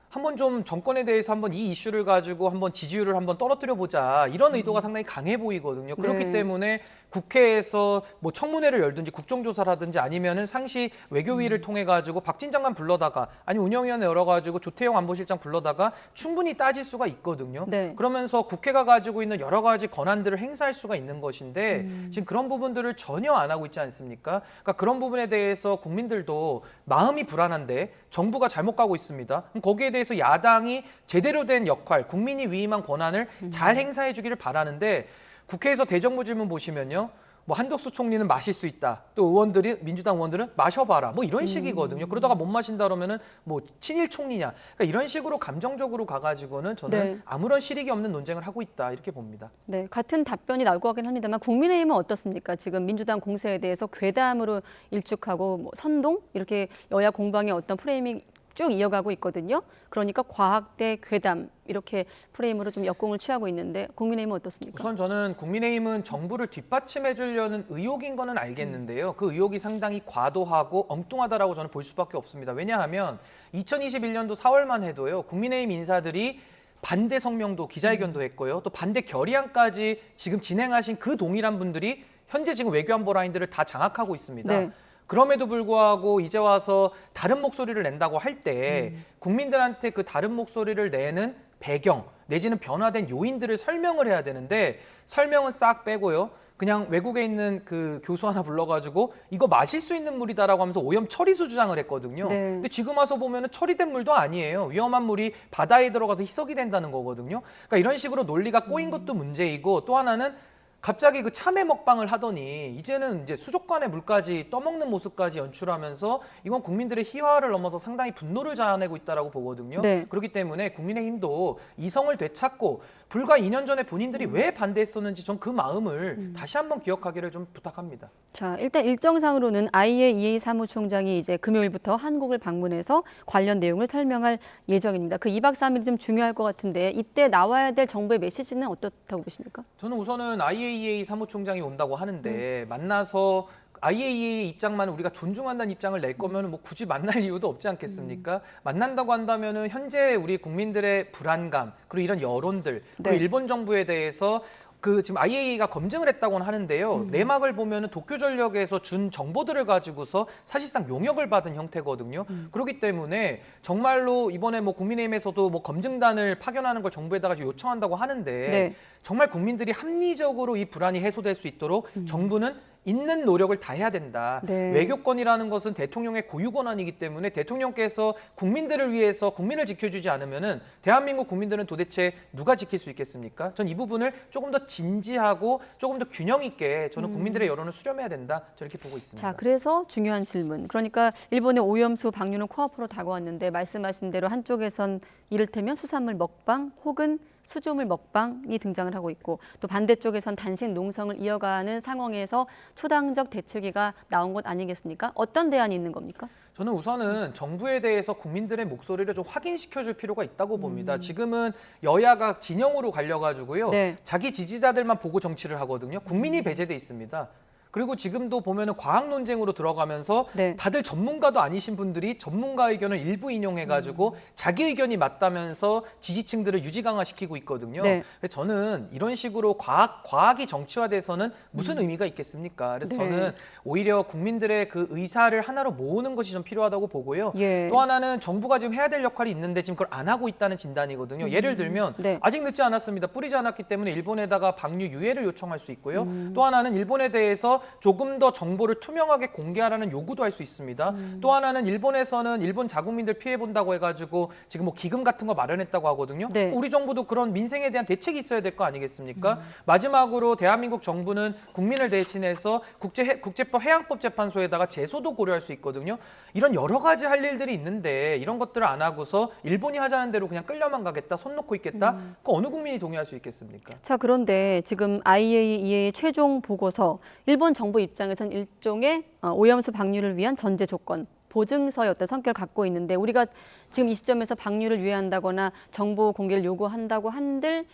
한번 좀 정권에 대해서 한번 이 이슈를 가지고 한번 지지율을 한번 떨어뜨려 보자 이런 의도가 상당히 강해 보이거든요. 그렇기 네. 때문에 국회에서 뭐 청문회를 열든지 국정조사라든지 아니면은 상시 외교위를 통해 가지고 박진 장관 불러다가 아니 운영위원회 열어가지고 조태용 안보실장 불러다가 충분히 따질 수가 있거든요. 네. 그러면서 국회가 가지고 있는 여러 가지 권한들을 행사할 수가 있는 것인데 지금 그런 부분들을 전혀 안 하고 있지 않습니까? 그러니까 그런 부분에 대해서 국민들도 마음이 불안한데 정부가 잘못 가고 있습니다. 그럼 거기에 대해서 야당이 제대로 된 역할, 국민이 위임한 권한을 잘 행사해 주기를 바라는데 국회에서 대정부 질문 보시면요. 뭐 한덕수 총리는 마실 수 있다. 또 의원들이 민주당 의원들은 마셔봐라. 뭐 이런 식이거든요. 그러다가 못 마신다 그러면은 뭐 친일 총리냐. 그러니까 이런 식으로 감정적으로 가가지고는 저는 네. 아무런 실익이 없는 논쟁을 하고 있다 이렇게 봅니다. 네, 같은 답변이 나올 것 같긴 합니다만 국민의힘은 어떻습니까? 지금 민주당 공세에 대해서 괴담으로 일축하고 뭐 선동 이렇게 여야 공방의 어떤 프레임이 쭉 이어가고 있거든요. 그러니까 과학 대 괴담 이렇게 프레임으로 좀 역공을 취하고 있는데 국민의힘은 어떻습니까? 우선 저는 국민의힘은 정부를 뒷받침해 주려는 의혹인 거는 알겠는데요. 그 의혹이 상당히 과도하고 엉뚱하다라고 저는 볼 수밖에 없습니다. 왜냐하면 2021년도 4월만 해도요. 국민의힘 인사들이 반대 성명도 기자회견도 했고요. 또 반대 결의안까지 지금 진행하신 그 동일한 분들이 현재 지금 외교안보 라인들을 다 장악하고 있습니다. 네. 그럼에도 불구하고 이제 와서 다른 목소리를 낸다고 할 때 국민들한테 그 다른 목소리를 내는 배경 내지는 변화된 요인들을 설명을 해야 되는데 설명은 싹 빼고요. 그냥 외국에 있는 그 교수 하나 불러가지고 이거 마실 수 있는 물이다라고 하면서 오염 처리수 주장을 했거든요. 네. 근데 지금 와서 보면은 처리된 물도 아니에요. 위험한 물이 바다에 들어가서 희석이 된다는 거거든요. 그러니까 이런 식으로 논리가 꼬인 것도 문제이고 또 하나는 갑자기 그 참외 먹방을 하더니 이제는 이제 수족관의 물까지 떠먹는 모습까지 연출하면서 이건 국민들의 희화를 넘어서 상당히 분노를 자아내고 있다라고 보거든요. 네. 그렇기 때문에 국민의힘도 이성을 되찾고 불과 2년 전에 본인들이 왜 반대했었는지 전 그 마음을 다시 한번 기억하기를 좀 부탁합니다. 자, 일단 일정상으로는 IAEA 사무총장이 이제 금요일부터 한국을 방문해서 관련 내용을 설명할 예정입니다. 그 2박 3일이 좀 중요할 것 같은데 이때 나와야 될 정부의 메시지는 어떻다고 보십니까? 저는 우선은 IAEA 사무총장이 온다고 하는데 만나서 IAEA 입장만 우리가 존중한다는 입장을 낼 거면 뭐 굳이 만날 이유도 없지 않겠습니까? 만난다고 한다면은 현재 우리 국민들의 불안감 그리고 이런 여론들 그리고 네. 일본 정부에 대해서 그 지금 IAEA가 검증을 했다고는 하는데요. 내막을 보면은 도쿄전력에서 준 정보들을 가지고서 사실상 용역을 받은 형태거든요. 그렇기 때문에 정말로 이번에 뭐 국민의힘에서도 뭐 검증단을 파견하는 걸 정부에다가 요청한다고 하는데 네. 정말 국민들이 합리적으로 이 불안이 해소될 수 있도록 정부는 있는 노력을 다해야 된다. 네. 외교권이라는 것은 대통령의 고유 권한이기 때문에 대통령께서 국민들을 위해서 국민을 지켜주지 않으면은 대한민국 국민들은 도대체 누가 지킬 수 있겠습니까? 전 이 부분을 조금 더 진지하고 조금 더 균형 있게 저는 국민들의 여론을 수렴해야 된다. 저렇게 보고 있습니다. 자, 그래서 중요한 질문. 그러니까 일본의 오염수 방류는 코앞으로 다가왔는데 말씀하신 대로 한쪽에선 이를테면 수산물 먹방 혹은 수조물 먹방이 등장을 하고 있고 또 반대쪽에선 단식 농성을 이어가는 상황에서 초당적 대책위가 나온 것 아니겠습니까? 어떤 대안이 있는 겁니까? 저는 우선은 정부에 대해서 국민들의 목소리를 좀 확인시켜줄 필요가 있다고 봅니다. 지금은 여야가 진영으로 갈려가지고요. 네. 자기 지지자들만 보고 정치를 하거든요. 국민이 배제돼 있습니다. 그리고 지금도 보면은 과학 논쟁으로 들어가면서 네. 다들 전문가도 아니신 분들이 전문가 의견을 일부 인용해가지고 자기 의견이 맞다면서 지지층들을 유지 강화시키고 있거든요. 네. 그래서 저는 이런 식으로 과학이 정치화돼서는 무슨 의미가 있겠습니까? 그래서 네. 저는 오히려 국민들의 그 의사를 하나로 모으는 것이 좀 필요하다고 보고요. 예. 또 하나는 정부가 지금 해야 될 역할이 있는데 지금 그걸 안 하고 있다는 진단이거든요. 예를 들면 네. 아직 늦지 않았습니다. 뿌리지 않았기 때문에 일본에다가 방류 유예를 요청할 수 있고요. 또 하나는 일본에 대해서 조금 더 정보를 투명하게 공개하라는 요구도 할 수 있습니다. 또 하나는 일본에서는 일본 자국민들 피해 본다고 해가지고 지금 뭐 기금 같은 거 마련했다고 하거든요. 네. 우리 정부도 그런 민생에 대한 대책이 있어야 될 거 아니겠습니까? 마지막으로 대한민국 정부는 국민을 대신해서 국제법 해양법 재판소에다가 제소도 고려할 수 있거든요. 이런 여러 가지 할 일들이 있는데 이런 것들을 안 하고서 일본이 하자는 대로 그냥 끌려만 가겠다, 손 놓고 있겠다. 그 어느 국민이 동의할 수 있겠습니까? 자, 그런데 지금 IAEA의 최종 보고서 일본 정부 입장에서는 일종의 오염수 방류를 위한 전제 조건, 보증서의 어떤 성격을 갖고 있는데 우리가 지금 이 시점에서 방류를 유예한다거나 정보 공개를 요구한다고 한들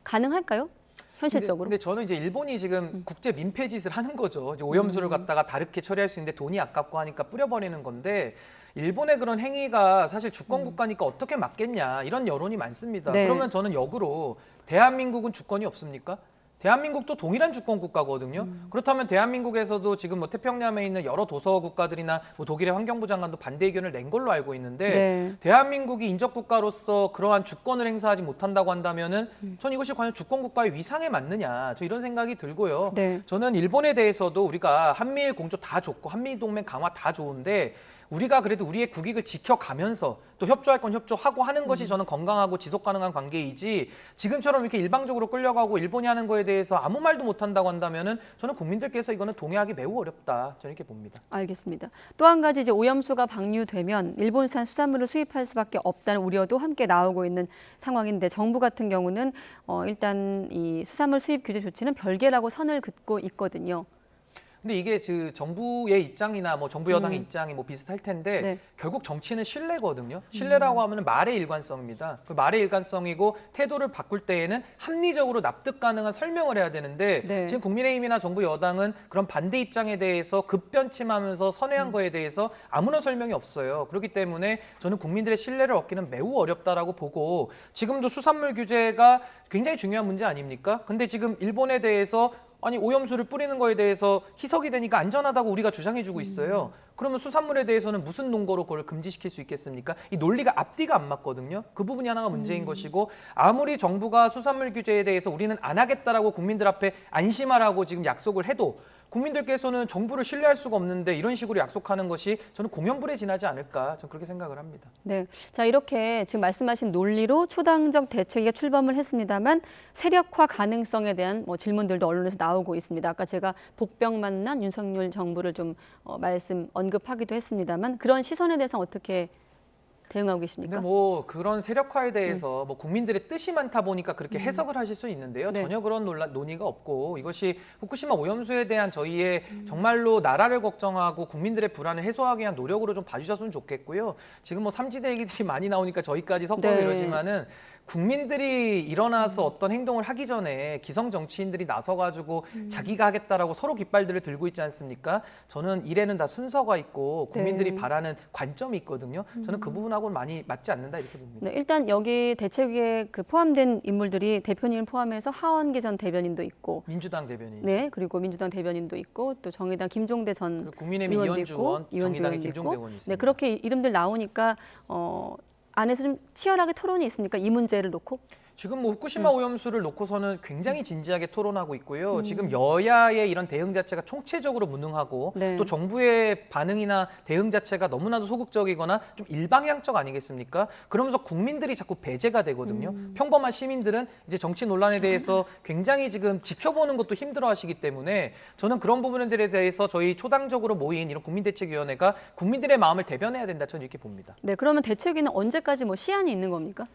가능할까요? 현실적으로? 근데 저는 이제 일본이 지금 국제 민폐 짓을 하는 거죠. 이제 오염수를 갖다가 다르게 처리할 수 있는데 돈이 아깝고 하니까 뿌려버리는 건데 일본의 그런 행위가 사실 주권 국가니까 어떻게 막겠냐 이런 여론이 많습니다. 네. 그러면 저는 역으로 대한민국은 주권이 없습니까? 대한민국도 동일한 주권 국가거든요. 그렇다면 대한민국에서도 지금 뭐 태평양에 있는 여러 도서 국가들이나 뭐 독일의 환경부 장관도 반대 의견을 낸 걸로 알고 있는데 네. 대한민국이 인접 국가로서 그러한 주권을 행사하지 못한다고 한다면은 전 이것이 과연 주권 국가의 위상에 맞느냐 저 이런 생각이 들고요. 네. 저는 일본에 대해서도 우리가 한미일 공조 다 좋고 한미 동맹 강화 다 좋은데 우리가 그래도 우리의 국익을 지켜가면서 또 협조할 건 협조하고 하는 것이 저는 건강하고 지속 가능한 관계이지 지금처럼 이렇게 일방적으로 끌려가고 일본이 하는 거에 대해서 아무 말도 못한다고 한다면은 저는 국민들께서 이거는 동의하기 매우 어렵다 저는 이렇게 봅니다. 알겠습니다. 또 한 가지 이제 오염수가 방류되면 일본산 수산물을 수입할 수밖에 없다는 우려도 함께 나오고 있는 상황인데 정부 같은 경우는 일단 이 수산물 수입 규제 조치는 별개라고 선을 긋고 있거든요. 근데 이게 그 정부의 입장이나 뭐 정부 여당의 입장이 뭐 비슷할 텐데 네. 결국 정치는 신뢰거든요. 신뢰라고 하면 말의 일관성입니다. 그 말의 일관성이고 태도를 바꿀 때에는 합리적으로 납득 가능한 설명을 해야 되는데 네. 지금 국민의힘이나 정부 여당은 그런 반대 입장에 대해서 급변침하면서 선회한 거에 대해서 아무런 설명이 없어요. 그렇기 때문에 저는 국민들의 신뢰를 얻기는 매우 어렵다라고 보고 지금도 수산물 규제가 굉장히 중요한 문제 아닙니까? 근데 지금 일본에 대해서 아니 오염수를 뿌리는 거에 대해서 희석이 되니까 안전하다고 우리가 주장해주고 있어요. 그러면 수산물에 대해서는 무슨 논거로 그걸 금지시킬 수 있겠습니까? 이 논리가 앞뒤가 안 맞거든요. 그 부분이 하나가 문제인 것이고 아무리 정부가 수산물 규제에 대해서 우리는 안 하겠다라고 국민들 앞에 안심하라고 지금 약속을 해도 국민들께서는 정부를 신뢰할 수가 없는데 이런 식으로 약속하는 것이 저는 공연불에 지나지 않을까 저는 그렇게 생각을 합니다. 네, 자 이렇게 지금 말씀하신 논리로 초당적 대책에 출범을 했습니다만 세력화 가능성에 대한 질문들도 언론에서 나오고 있습니다. 아까 제가 복병 만난 윤석열 정부를 좀 언급하기도 했습니다만 그런 시선에 대해서 어떻게 대응하고 계십니까? 근데 그런 세력화에 대해서 국민들의 뜻이 많다 보니까 그렇게 해석을 하실 수 있는데요. 네. 전혀 그런 논의가 없고 이것이 후쿠시마 오염수에 대한 저희의 정말로 나라를 걱정하고 국민들의 불안을 해소하기 위한 노력으로 좀 봐주셨으면 좋겠고요. 지금 삼지대 얘기들이 많이 나오니까 저희까지 섞어서 네. 이러지만은 국민들이 일어나서 어떤 행동을 하기 전에 기성 정치인들이 나서가지고 자기가 하겠다라고 서로 깃발들을 들고 있지 않습니까? 저는 일에는 다 순서가 있고 국민들이 네. 바라는 관점이 있거든요. 저는 그 부분하고는 많이 맞지 않는다 이렇게 봅니다. 네, 일단 여기 대책위에 포함된 인물들이 대표님을 포함해서 하원기 전 대변인도 있고 민주당 대변인. 네, 그리고 민주당 대변인도 있고 또 정의당 김종대 전 국민의힘 의원도 이현주 있고, 의원, 정의당의 의원도 김종대 있고. 의원이 있습니다. 네, 그렇게 이름들 나오니까 안에서 좀 치열하게 토론이 있습니까? 이 문제를 놓고? 지금 후쿠시마 오염수를 놓고서는 굉장히 진지하게 토론하고 있고요. 지금 여야의 이런 대응 자체가 총체적으로 무능하고 네. 또 정부의 반응이나 대응 자체가 너무나도 소극적이거나 좀 일방향적 아니겠습니까? 그러면서 국민들이 자꾸 배제가 되거든요. 평범한 시민들은 이제 정치 논란에 대해서 굉장히 지금 지켜보는 것도 힘들어하시기 때문에 저는 그런 부분들에 대해서 저희 초당적으로 모인 이런 국민대책위원회가 국민들의 마음을 대변해야 된다 저는 이렇게 봅니다. 네, 그러면 대책위는 언제까지 시한이 있는 겁니까?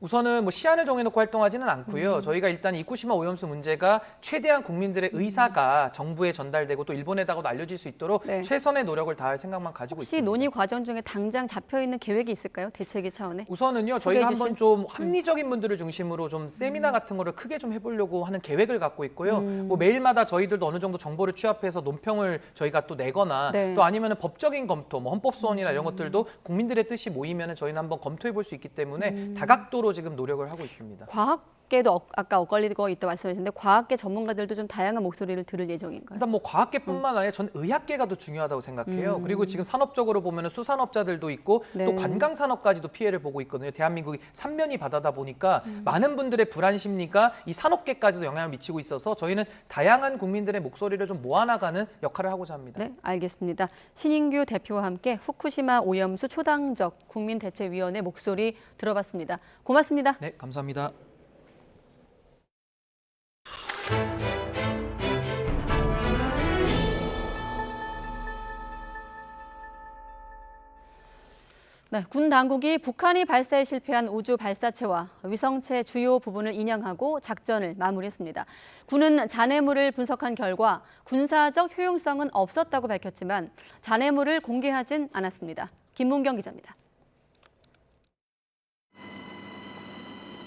우선은 시한을 정해놓고 활동하지는 않고요. 저희가 일단 후쿠시마 오염수 문제가 최대한 국민들의 의사가 정부에 전달되고 또 일본에다가도 알려질 수 있도록 네. 최선의 노력을 다할 생각만 가지고 혹시 있습니다. 논의 과정 중에 당장 잡혀있는 계획이 있을까요? 대책위 차원에? 우선은요. 저희가 한번 좀 합리적인 분들을 중심으로 좀 세미나 같은 거를 크게 좀 해보려고 하는 계획을 갖고 있고요. 매일마다 저희들도 어느 정도 정보를 취합해서 논평을 저희가 또 내거나 네. 또 아니면 법적인 검토, 헌법소원이나 이런 것들도 국민들의 뜻이 모이면 저희는 한번 검토해 볼 수 있기 때문에 다각도로 지금 노력을 하고 있습니다. 과학계도 아까 엇갈리고 있다고 말씀하셨는데 과학계 전문가들도 좀 다양한 목소리를 들을 예정인가요? 일단 과학계뿐만 아니라 전 의학계가 더 중요하다고 생각해요. 그리고 지금 산업적으로 보면 수산업자들도 있고 네. 또 관광산업까지도 피해를 보고 있거든요. 대한민국이 삼면이 바다다 보니까 많은 분들의 불안 심리가 이 산업계까지도 영향을 미치고 있어서 저희는 다양한 국민들의 목소리를 좀 모아나가는 역할을 하고자 합니다. 네, 알겠습니다. 신인규 대표와 함께 후쿠시마 오염수 초당적 국민대책위원회 목소리 들어봤습니다. 고맙습니다. 네, 감사합니다. 네, 군 당국이 북한이 발사에 실패한 우주 발사체와 위성체 주요 부분을 인양하고 작전을 마무리했습니다. 군은 잔해물을 분석한 결과 군사적 효용성은 없었다고 밝혔지만 잔해물을 공개하진 않았습니다. 김문경 기자입니다.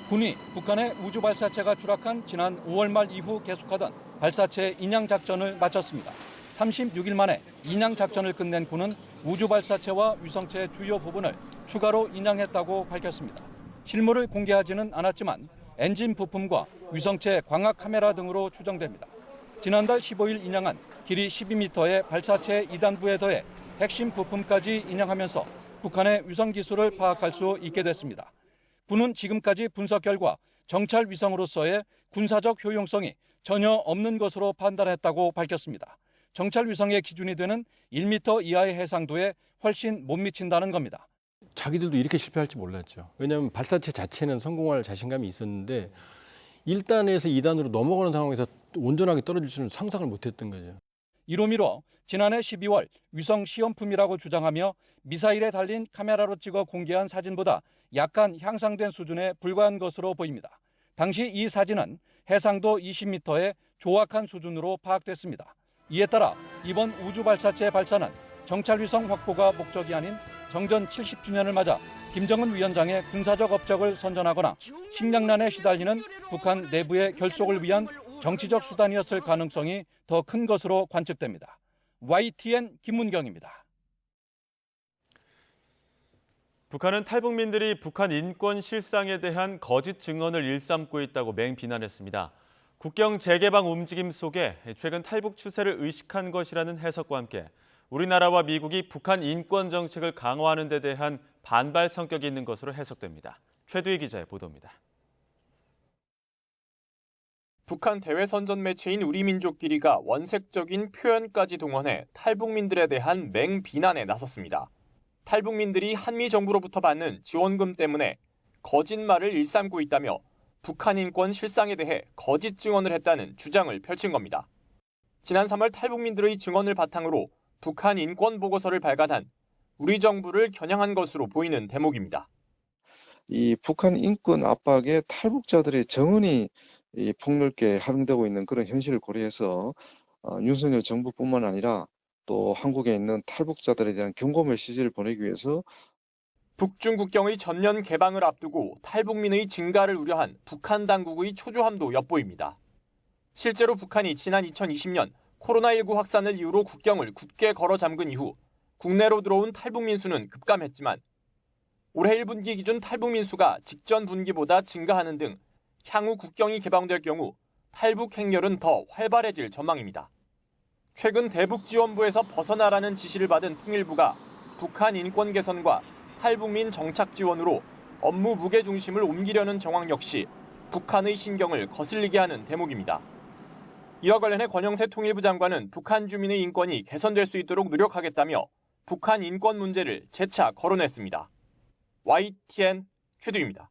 군이 북한의 우주 발사체가 추락한 지난 5월 말 이후 계속하던 발사체 인양 작전을 마쳤습니다. 36일 만에 인양 작전을 끝낸 군은 우주 발사체와 위성체의 주요 부분을 추가로 인양했다고 밝혔습니다. 실물을 공개하지는 않았지만 엔진 부품과 위성체 광학 카메라 등으로 추정됩니다. 지난달 15일 인양한 길이 12m의 발사체 2단부에 더해 핵심 부품까지 인양하면서 북한의 위성 기술을 파악할 수 있게 됐습니다. 군은 지금까지 분석 결과 정찰 위성으로서의 군사적 효용성이 전혀 없는 것으로 판단했다고 밝혔습니다. 정찰 위성의 기준이 되는 1m 이하의 해상도에 훨씬 못 미친다는 겁니다. 자기들도 이렇게 실패할지 몰랐죠. 왜냐하면 발사체 자체는 성공할 자신감이 있었는데 1단에서 2단으로 넘어가는 상황에서 온전하게 떨어질 수는 상상을 못했던 거죠. 이로 미뤄 지난해 12월 위성 시험품이라고 주장하며 미사일에 달린 카메라로 찍어 공개한 사진보다 약간 향상된 수준에 불과한 것으로 보입니다. 당시 이 사진은 해상도 20m의 조악한 수준으로 파악됐습니다. 이에 따라 이번 우주 발사체 발사는 정찰위성 확보가 목적이 아닌 정전 70주년을 맞아 김정은 위원장의 군사적 업적을 선전하거나 식량난에 시달리는 북한 내부의 결속을 위한 정치적 수단이었을 가능성이 더 큰 것으로 관측됩니다. YTN 김문경입니다. 북한은 탈북민들이 북한 인권 실상에 대한 거짓 증언을 일삼고 있다고 맹비난했습니다. 국경 재개방 움직임 속에 최근 탈북 추세를 의식한 것이라는 해석과 함께 우리나라와 미국이 북한 인권 정책을 강화하는 데 대한 반발 성격이 있는 것으로 해석됩니다. 최두희 기자의 보도입니다. 북한 대외 선전 매체인 우리민족끼리가 원색적인 표현까지 동원해 탈북민들에 대한 맹비난에 나섰습니다. 탈북민들이 한미 정부로부터 받는 지원금 때문에 거짓말을 일삼고 있다며 북한 인권 실상에 대해 거짓 증언을 했다는 주장을 펼친 겁니다. 지난 3월 탈북민들의 증언을 바탕으로 북한 인권 보고서를 발간한 우리 정부를 겨냥한 것으로 보이는 대목입니다. 이 북한 인권 압박에 탈북자들의 정언이 폭넓게 활용되고 있는 그런 현실을 고려해서 윤석열 정부뿐만 아니라 또 한국에 있는 탈북자들에 대한 경고 메시지를 보내기 위해서 북중 국경의 전면 개방을 앞두고 탈북민의 증가를 우려한 북한 당국의 초조함도 엿보입니다. 실제로 북한이 지난 2020년 코로나19 확산을 이유로 국경을 굳게 걸어 잠근 이후 국내로 들어온 탈북민 수는 급감했지만 올해 1분기 기준 탈북민 수가 직전 분기보다 증가하는 등 향후 국경이 개방될 경우 탈북 행렬은 더 활발해질 전망입니다. 최근 대북지원부에서 벗어나라는 지시를 받은 통일부가 북한 인권 개선과 탈북민 정착 지원으로 업무 무게중심을 옮기려는 정황 역시 북한의 신경을 거슬리게 하는 대목입니다. 이와 관련해 권영세 통일부 장관은 북한 주민의 인권이 개선될 수 있도록 노력하겠다며 북한 인권 문제를 재차 거론했습니다. YTN 최두입니다.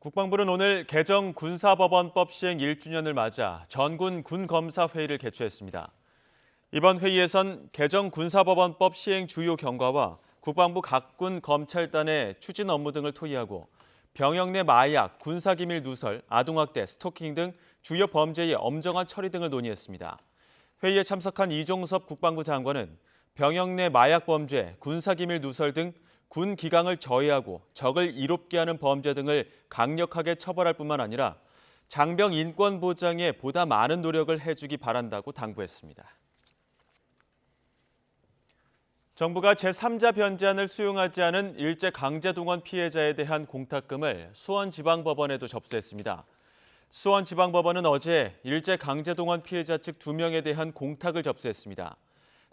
국방부는 오늘 개정 군사법원법 시행 1주년을 맞아 전군 군검사회의를 개최했습니다. 이번 회의에선 개정 군사법원법 시행 주요 경과와 국방부 각군 검찰단의 추진 업무 등을 토의하고 병역 내 마약, 군사기밀 누설, 아동학대, 스토킹 등 주요 범죄의 엄정한 처리 등을 논의했습니다. 회의에 참석한 이종섭 국방부 장관은 병역 내 마약 범죄, 군사기밀 누설 등 군 기강을 저해하고 적을 이롭게 하는 범죄 등을 강력하게 처벌할 뿐만 아니라 장병 인권 보장에 보다 많은 노력을 해주기 바란다고 당부했습니다. 정부가 제3자 변제안을 수용하지 않은 일제강제동원 피해자에 대한 공탁금을 수원지방법원에도 접수했습니다. 수원지방법원은 어제 일제강제동원 피해자 측 2명에 대한 공탁을 접수했습니다.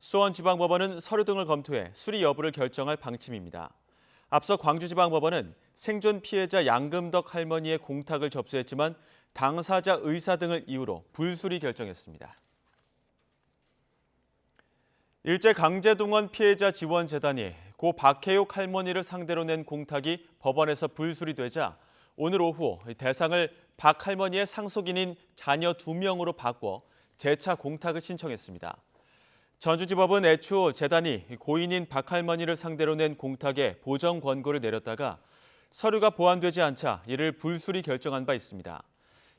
수원지방법원은 서류 등을 검토해 수리 여부를 결정할 방침입니다. 앞서 광주지방법원은 생존 피해자 양금덕 할머니의 공탁을 접수했지만 당사자 의사 등을 이유로 불수리 결정했습니다. 일제강제동원 피해자 지원재단이 고 박혜옥 할머니를 상대로 낸 공탁이 법원에서 불수리되자 오늘 오후 대상을 박 할머니의 상속인인 자녀 2명으로 바꿔 재차 공탁을 신청했습니다. 전주지법은 애초 재단이 고인인 박 할머니를 상대로 낸 공탁에 보정 권고를 내렸다가 서류가 보완되지 않자 이를 불수리 결정한 바 있습니다.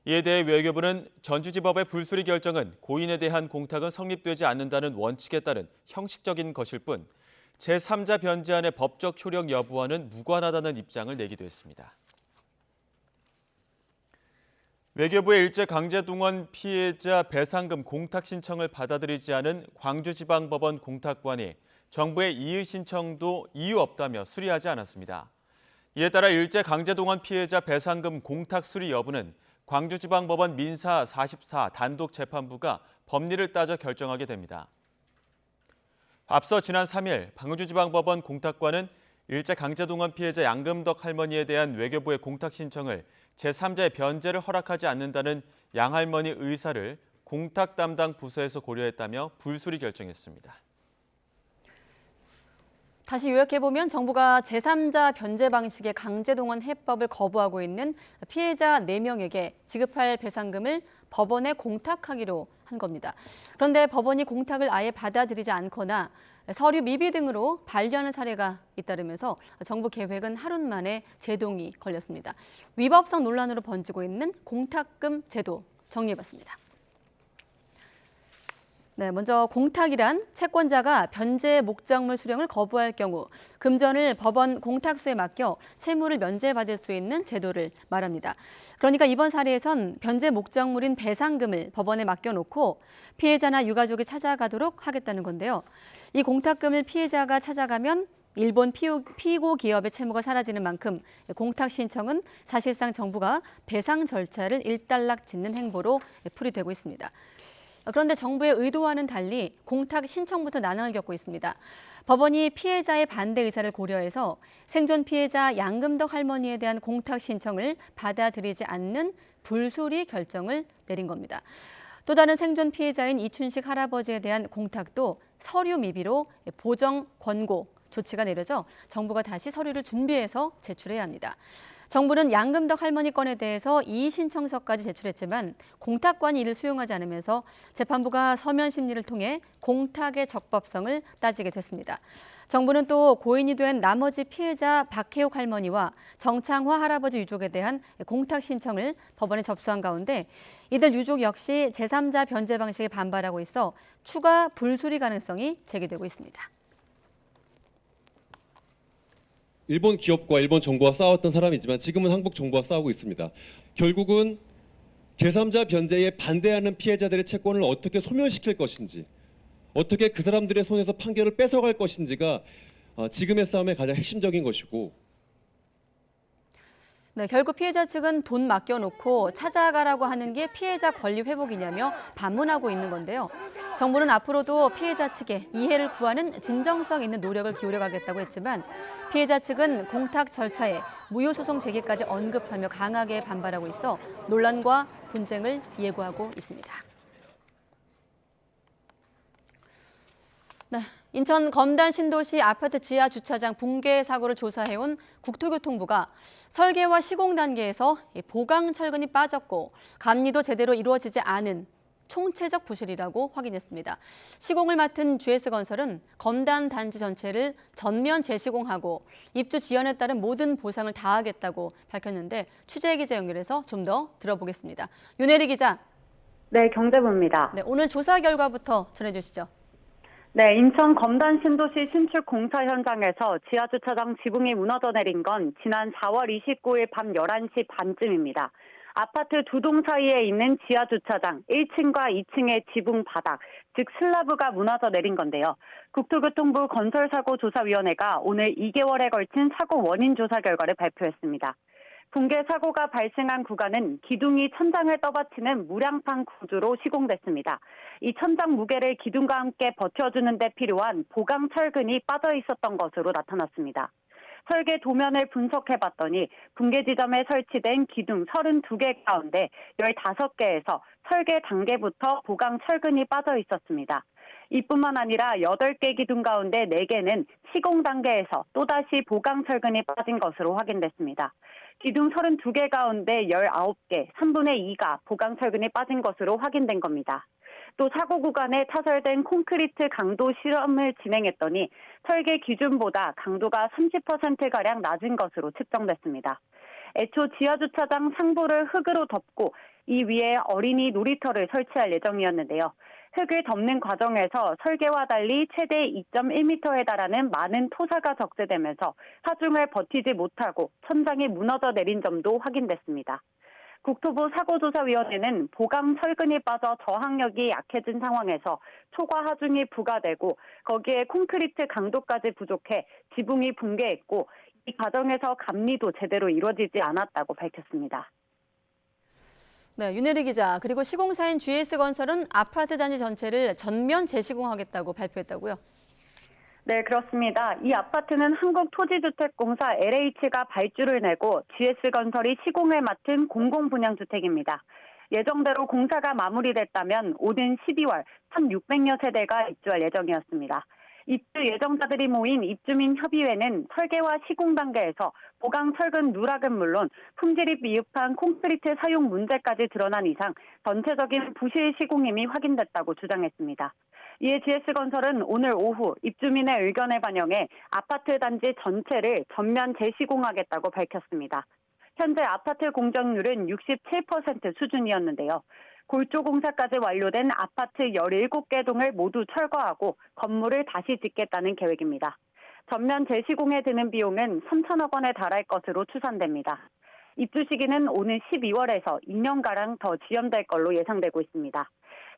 이에 대해 외교부는 전주지법의 불수리 결정은 고인에 대한 공탁은 성립되지 않는다는 원칙에 따른 형식적인 것일 뿐 제3자 변제안의 법적 효력 여부와는 무관하다는 입장을 내기도 했습니다. 외교부의 일제강제동원 피해자 배상금 공탁 신청을 받아들이지 않은 광주지방법원 공탁관이 정부의 이의 신청도 이유 없다며 수리하지 않았습니다. 이에 따라 일제강제동원 피해자 배상금 공탁 수리 여부는 광주지방법원 민사 44 단독재판부가 법리를 따져 결정하게 됩니다. 앞서 지난 3일 광주지방법원 공탁관은 일제강제동원 피해자 양금덕 할머니에 대한 외교부의 공탁 신청을 제3자의 변제를 허락하지 않는다는 양 할머니 의사를 공탁 담당 부서에서 고려했다며 불수리 결정했습니다. 다시 요약해보면 정부가 제3자 변제 방식의 강제동원 해법을 거부하고 있는 피해자 4명에게 지급할 배상금을 법원에 공탁하기로 한 겁니다. 그런데 법원이 공탁을 아예 받아들이지 않거나 서류 미비 등으로 반려하는 사례가 잇따르면서 정부 계획은 하루 만에 제동이 걸렸습니다. 위법성 논란으로 번지고 있는 공탁금 제도 정리해봤습니다. 네, 먼저 공탁이란 채권자가 변제 목적물 수령을 거부할 경우 금전을 법원 공탁수에 맡겨 채무를 면제받을 수 있는 제도를 말합니다. 그러니까 이번 사례에선 변제 목적물인 배상금을 법원에 맡겨놓고 피해자나 유가족이 찾아가도록 하겠다는 건데요. 이 공탁금을 피해자가 찾아가면 일본 피고 기업의 채무가 사라지는 만큼 공탁 신청은 사실상 정부가 배상 절차를 일단락 짓는 행보로 풀이되고 있습니다. 그런데 정부의 의도와는 달리 공탁 신청부터 난항을 겪고 있습니다. 법원이 피해자의 반대 의사를 고려해서 생존 피해자 양금덕 할머니에 대한 공탁 신청을 받아들이지 않는 불수리 결정을 내린 겁니다. 또 다른 생존 피해자인 이춘식 할아버지에 대한 공탁도 서류 미비로 보정 권고 조치가 내려져 정부가 다시 서류를 준비해서 제출해야 합니다. 정부는 양금덕 할머니 건에 대해서 이의 신청서까지 제출했지만 공탁관이 이를 수용하지 않으면서 재판부가 서면 심리를 통해 공탁의 적법성을 따지게 됐습니다. 정부는 또 고인이 된 나머지 피해자 박혜옥 할머니와 정창화 할아버지 유족에 대한 공탁 신청을 법원에 접수한 가운데 이들 유족 역시 제3자 변제 방식에 반발하고 있어 추가 불수리 가능성이 제기되고 있습니다. 일본 기업과 일본 정부와 싸웠던 사람이지만 지금은 한국 정부와 싸우고 있습니다. 결국은 제3자 변제에 반대하는 피해자들의 채권을 어떻게 소멸시킬 것인지, 어떻게 그 사람들의 손에서 판결을 뺏어갈 것인지가 지금의 싸움의 가장 핵심적인 것이고, 네, 결국 피해자 측은 돈 맡겨놓고 찾아가라고 하는 게 피해자 권리 회복이냐며 반문하고 있는 건데요. 정부는 앞으로도 피해자 측에 이해를 구하는 진정성 있는 노력을 기울여가겠다고 했지만 피해자 측은 공탁 절차에 무효소송 제기까지 언급하며 강하게 반발하고 있어 논란과 분쟁을 예고하고 있습니다. 네, 인천 검단 신도시 아파트 지하 주차장 붕괴 사고를 조사해온 국토교통부가 설계와 시공 단계에서 보강 철근이 빠졌고 감리도 제대로 이루어지지 않은 총체적 부실이라고 확인했습니다. 시공을 맡은 GS건설은 검단 단지 전체를 전면 재시공하고 입주 지연에 따른 모든 보상을 다하겠다고 밝혔는데 취재 기자 연결해서 좀 더 들어보겠습니다. 윤혜리 기자. 네, 경제부입니다. 네, 오늘 조사 결과부터 전해주시죠. 네, 인천 검단 신도시 신축 공사 현장에서 지하주차장 지붕이 무너져 내린 건 지난 4월 29일 밤 11시 반쯤입니다. 아파트 두 동 사이에 있는 지하주차장 1층과 2층의 지붕 바닥, 즉 슬라브가 무너져 내린 건데요. 국토교통부 건설사고조사위원회가 오늘 2개월에 걸친 사고 원인 조사 결과를 발표했습니다. 붕괴 사고가 발생한 구간은 기둥이 천장을 떠받치는 무량판 구조로 시공됐습니다. 이 천장 무게를 기둥과 함께 버텨주는 데 필요한 보강 철근이 빠져 있었던 것으로 나타났습니다. 설계 도면을 분석해봤더니 붕괴 지점에 설치된 기둥 32개 가운데 15개에서 설계 단계부터 보강 철근이 빠져 있었습니다. 이뿐만 아니라 8개 기둥 가운데 4개는 시공 단계에서 또다시 보강 철근이 빠진 것으로 확인됐습니다. 기둥 32개 가운데 19개, 3분의 2가 보강 철근이 빠진 것으로 확인된 겁니다. 또 사고 구간에 타설된 콘크리트 강도 실험을 진행했더니 설계 기준보다 강도가 30%가량 낮은 것으로 측정됐습니다. 애초 지하주차장 상부를 흙으로 덮고 이 위에 어린이 놀이터를 설치할 예정이었는데요. 흙을 덮는 과정에서 설계와 달리 최대 2.1m에 달하는 많은 토사가 적재되면서 하중을 버티지 못하고 천장이 무너져 내린 점도 확인됐습니다. 국토부 사고조사위원회는 보강 철근이 빠져 저항력이 약해진 상황에서 초과 하중이 부과되고 거기에 콘크리트 강도까지 부족해 지붕이 붕괴했고 이 과정에서 감리도 제대로 이루어지지 않았다고 밝혔습니다. 네, 윤혜리 기자. 그리고 시공사인 GS건설은 아파트 단지 전체를 전면 재시공하겠다고 발표했다고요? 네, 그렇습니다. 이 아파트는 한국토지주택공사 LH가 발주를 내고 GS건설이 시공을 맡은 공공분양주택입니다. 예정대로 공사가 마무리됐다면 오는 12월 1,600여 세대가 입주할 예정이었습니다. 입주 예정자들이 모인 입주민 협의회는 설계와 시공 단계에서 보강 철근 누락은 물론 품질이 미흡한 콘크리트 사용 문제까지 드러난 이상 전체적인 부실 시공임이 확인됐다고 주장했습니다. 이에 GS건설은 오늘 오후 입주민의 의견을 반영해 아파트 단지 전체를 전면 재시공하겠다고 밝혔습니다. 현재 아파트 공정률은 67% 수준이었는데요. 골조 공사까지 완료된 아파트 17개 동을 모두 철거하고 건물을 다시 짓겠다는 계획입니다. 전면 재시공에 드는 비용은 3천억 원에 달할 것으로 추산됩니다. 입주 시기는 오는 12월에서 2년가량 더 지연될 걸로 예상되고 있습니다.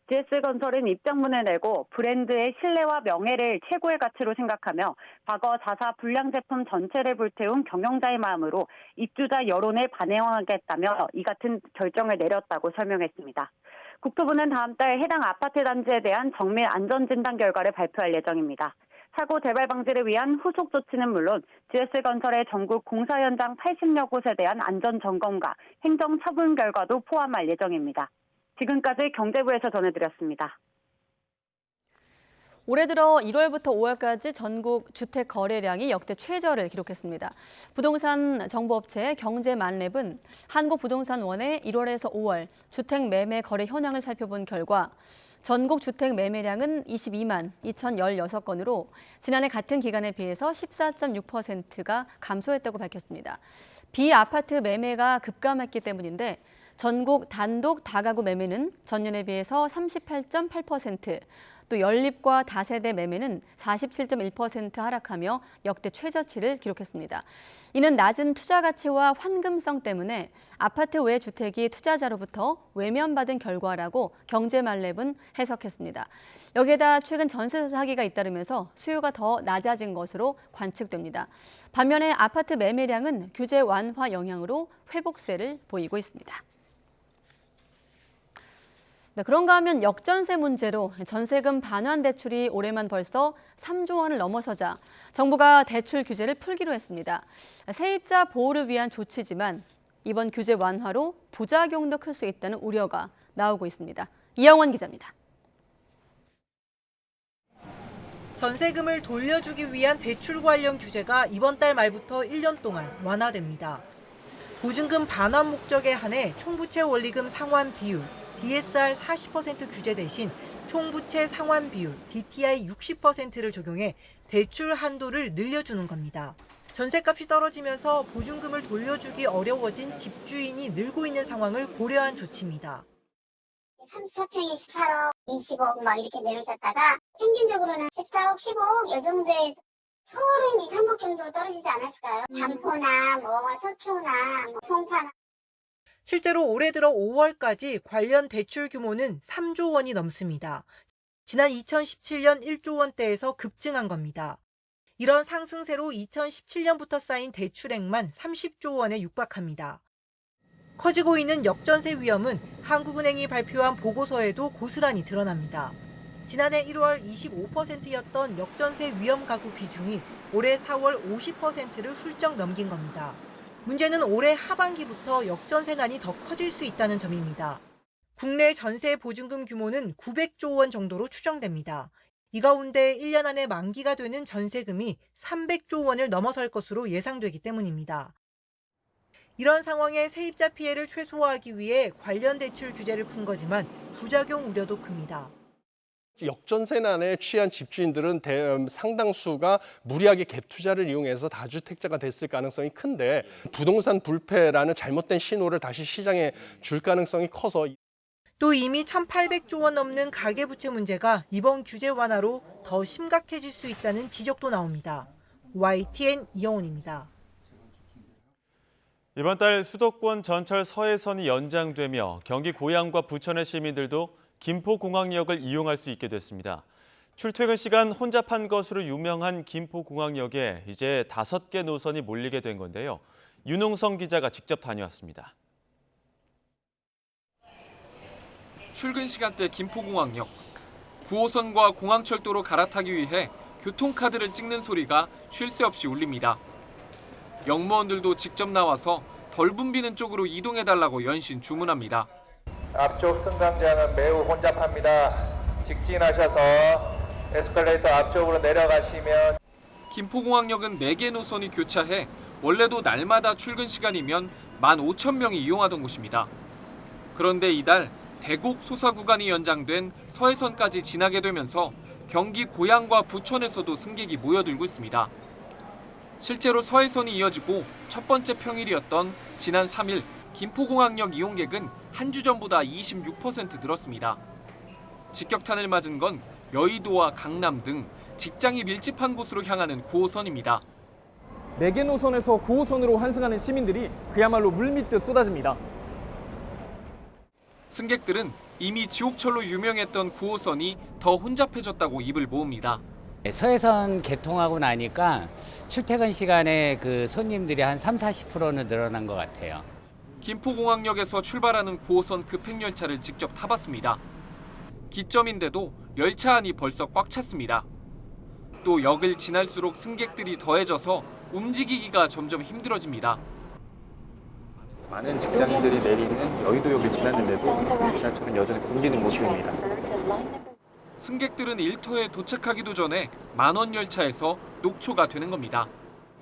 GS건설은 입장문을 내고 브랜드의 신뢰와 명예를 최고의 가치로 생각하며 과거 자사 불량 제품 전체를 불태운 경영자의 마음으로 입주자 여론을 반영하겠다며 이 같은 결정을 내렸다고 설명했습니다. 국토부는 다음 달 해당 아파트 단지에 대한 정밀 안전진단 결과를 발표할 예정입니다. 사고 재발 방지를 위한 후속 조치는 물론 GS건설의 전국 공사 현장 80여 곳에 대한 안전 점검과 행정 처분 결과도 포함할 예정입니다. 지금까지 경제부에서 전해드렸습니다. 올해 들어 1월부터 5월까지 전국 주택 거래량이 역대 최저를 기록했습니다. 부동산 정보업체 경제만랩은 한국부동산원의 1월에서 5월 주택 매매 거래 현황을 살펴본 결과 전국 주택 매매량은 22만 2,016건으로 지난해 같은 기간에 비해서 14.6%가 감소했다고 밝혔습니다. 비아파트 매매가 급감했기 때문인데 전국 단독 다가구 매매는 전년에 비해서 38.8%, 또 연립과 다세대 매매는 47.1% 하락하며 역대 최저치를 기록했습니다. 이는 낮은 투자 가치와 환금성 때문에 아파트 외 주택이 투자자로부터 외면받은 결과라고 경제만랩은 해석했습니다. 여기에다 최근 전세 사기가 잇따르면서 수요가 더 낮아진 것으로 관측됩니다. 반면에 아파트 매매량은 규제 완화 영향으로 회복세를 보이고 있습니다. 네, 그런가 하면 역전세 문제로 전세금 반환 대출이 올해만 벌써 3조 원을 넘어서자 정부가 대출 규제를 풀기로 했습니다. 세입자 보호를 위한 조치지만 이번 규제 완화로 부작용도 클 수 있다는 우려가 나오고 있습니다. 이영원 기자입니다. 전세금을 돌려주기 위한 대출 관련 규제가 이번 달 말부터 1년 동안 완화됩니다. 보증금 반환 목적에 한해 총부채 원리금 상환 비율 DSR 40% 규제 대신 총부채 상환 비율 DTI 60%를 적용해 대출 한도를 늘려주는 겁니다. 전셋값이 떨어지면서 보증금을 돌려주기 어려워진 집주인이 늘고 있는 상황을 고려한 조치입니다. 34평에 18억, 20억 막 이렇게 내려졌다가 평균적으로는 14억, 15억 이 정도에 서울은 2, 3억 정도 떨어지지 않았을까요? 잠포나 서초나 송파나. 실제로 올해 들어 5월까지 관련 대출 규모는 3조 원이 넘습니다. 지난 2017년 1조 원대에서 급증한 겁니다. 이런 상승세로 2017년부터 쌓인 대출액만 30조 원에 육박합니다. 커지고 있는 역전세 위험은 한국은행이 발표한 보고서에도 고스란히 드러납니다. 지난해 1월 25%였던 역전세 위험 가구 비중이 올해 4월 50%를 훌쩍 넘긴 겁니다. 문제는 올해 하반기부터 역전세난이 더 커질 수 있다는 점입니다. 국내 전세 보증금 규모는 900조 원 정도로 추정됩니다. 이 가운데 1년 안에 만기가 되는 전세금이 300조 원을 넘어설 것으로 예상되기 때문입니다. 이런 상황에 세입자 피해를 최소화하기 위해 관련 대출 규제를 푼 거지만 부작용 우려도 큽니다. 역전세난에 취한 집주인들은 상당수가 무리하게 갭 투자를 이용해서 다주택자가 됐을 가능성이 큰데 부동산 불패라는 잘못된 신호를 다시 시장에 줄 가능성이 커서 또 이미 1,800조 원 넘는 가계부채 문제가 이번 규제 완화로 더 심각해질 수 있다는 지적도 나옵니다. YTN 이영훈입니다. 이번 달 수도권 전철 서해선이 연장되며 경기 고양과 부천의 시민들도 김포공항역을 이용할 수 있게 됐습니다. 출퇴근 시간 혼잡한 것으로 유명한 김포공항역에 이제 5개 노선이 몰리게 된 건데요. 윤홍성 기자가 직접 다녀왔습니다. 출근 시간대 김포공항역. 9호선과 공항철도로 갈아타기 위해 교통카드를 찍는 소리가 쉴 새 없이 울립니다. 역무원들도 직접 나와서 덜 붐비는 쪽으로 이동해달라고 연신 주문합니다. 앞쪽 승강장은 매우 혼잡합니다. 직진하셔서 에스컬레이터 앞쪽으로 내려가시면. 김포공항역은 4개 노선이 교차해 원래도 날마다 출근 시간이면 15,000명이 이용하던 곳입니다. 그런데 이달 대곡 소사 구간이 연장된 서해선까지 지나게 되면서 경기 고양과 부천에서도 승객이 모여들고 있습니다. 실제로 서해선이 이어지고 첫 번째 평일이었던 지난 3일 김포공항역 이용객은 한 주 전보다 26% 늘었습니다. 직격탄을 맞은 건 여의도와 강남 등 직장이 밀집한 곳으로 향하는 9호선입니다. 4개 노선에서 9호선으로 환승하는 시민들이 그야말로 물밀듯 쏟아집니다. 승객들은 이미 지옥철로 유명했던 9호선이 더 혼잡해졌다고 입을 모읍니다. 서해선 개통하고 나니까 출퇴근 시간에 그 손님들이 한 30-40%는 늘어난 것 같아요. 김포공항역에서 출발하는 9호선 급행열차를 직접 타봤습니다. 기점인데도 열차 안이 벌써 꽉 찼습니다. 또 역을 지날수록 승객들이 더해져서 움직이기가 점점 힘들어집니다. 많은 직장인들이 내리는 여의도역을 지났는데도 지하철은 여전히 붐비는 모습입니다. 승객들은 일터에 도착하기도 전에 만원 열차에서 녹초가 되는 겁니다.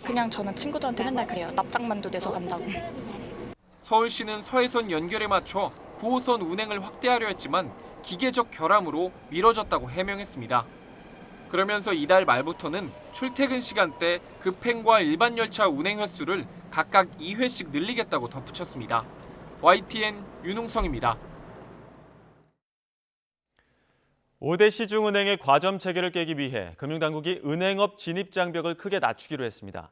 그냥 저는 친구들한테 맨날 그래요. 납작만두 내서 간다고. 서울시는 서해선 연결에 맞춰 9호선 운행을 확대하려 했지만 기계적 결함으로 미뤄졌다고 해명했습니다. 그러면서 이달 말부터는 출퇴근 시간대 급행과 일반 열차 운행 횟수를 각각 2회씩 늘리겠다고 덧붙였습니다. YTN 윤웅성입니다. 5대 시중은행의 과점 체계를 깨기 위해 금융당국이 은행업 진입장벽을 크게 낮추기로 했습니다.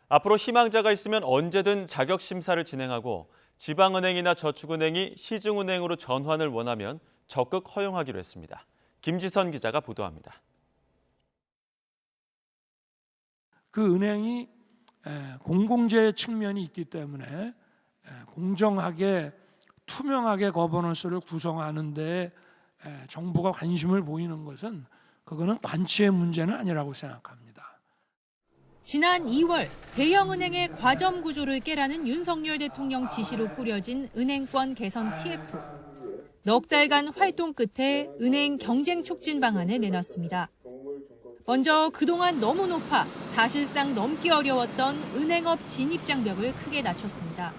앞으로 희망자가 있으면 언제든 자격심사를 진행하고 지방은행이나 저축은행이 시중은행으로 전환을 원하면 적극 허용하기로 했습니다. 김지선 기자가 보도합니다. 그 은행이 공공재 측면이 있기 때문에 공정하게 투명하게 거버넌스를 구성하는 데 정부가 관심을 보이는 것은 그거는 관치의 문제는 아니라고 생각합니다. 지난 2월 대형은행의 과점 구조를 깨라는 윤석열 대통령 지시로 꾸려진 은행권 개선 TF. 넉 달간 활동 끝에 은행 경쟁 촉진 방안을 내놨습니다. 먼저 그동안 너무 높아 사실상 넘기 어려웠던 은행업 진입장벽을 크게 낮췄습니다.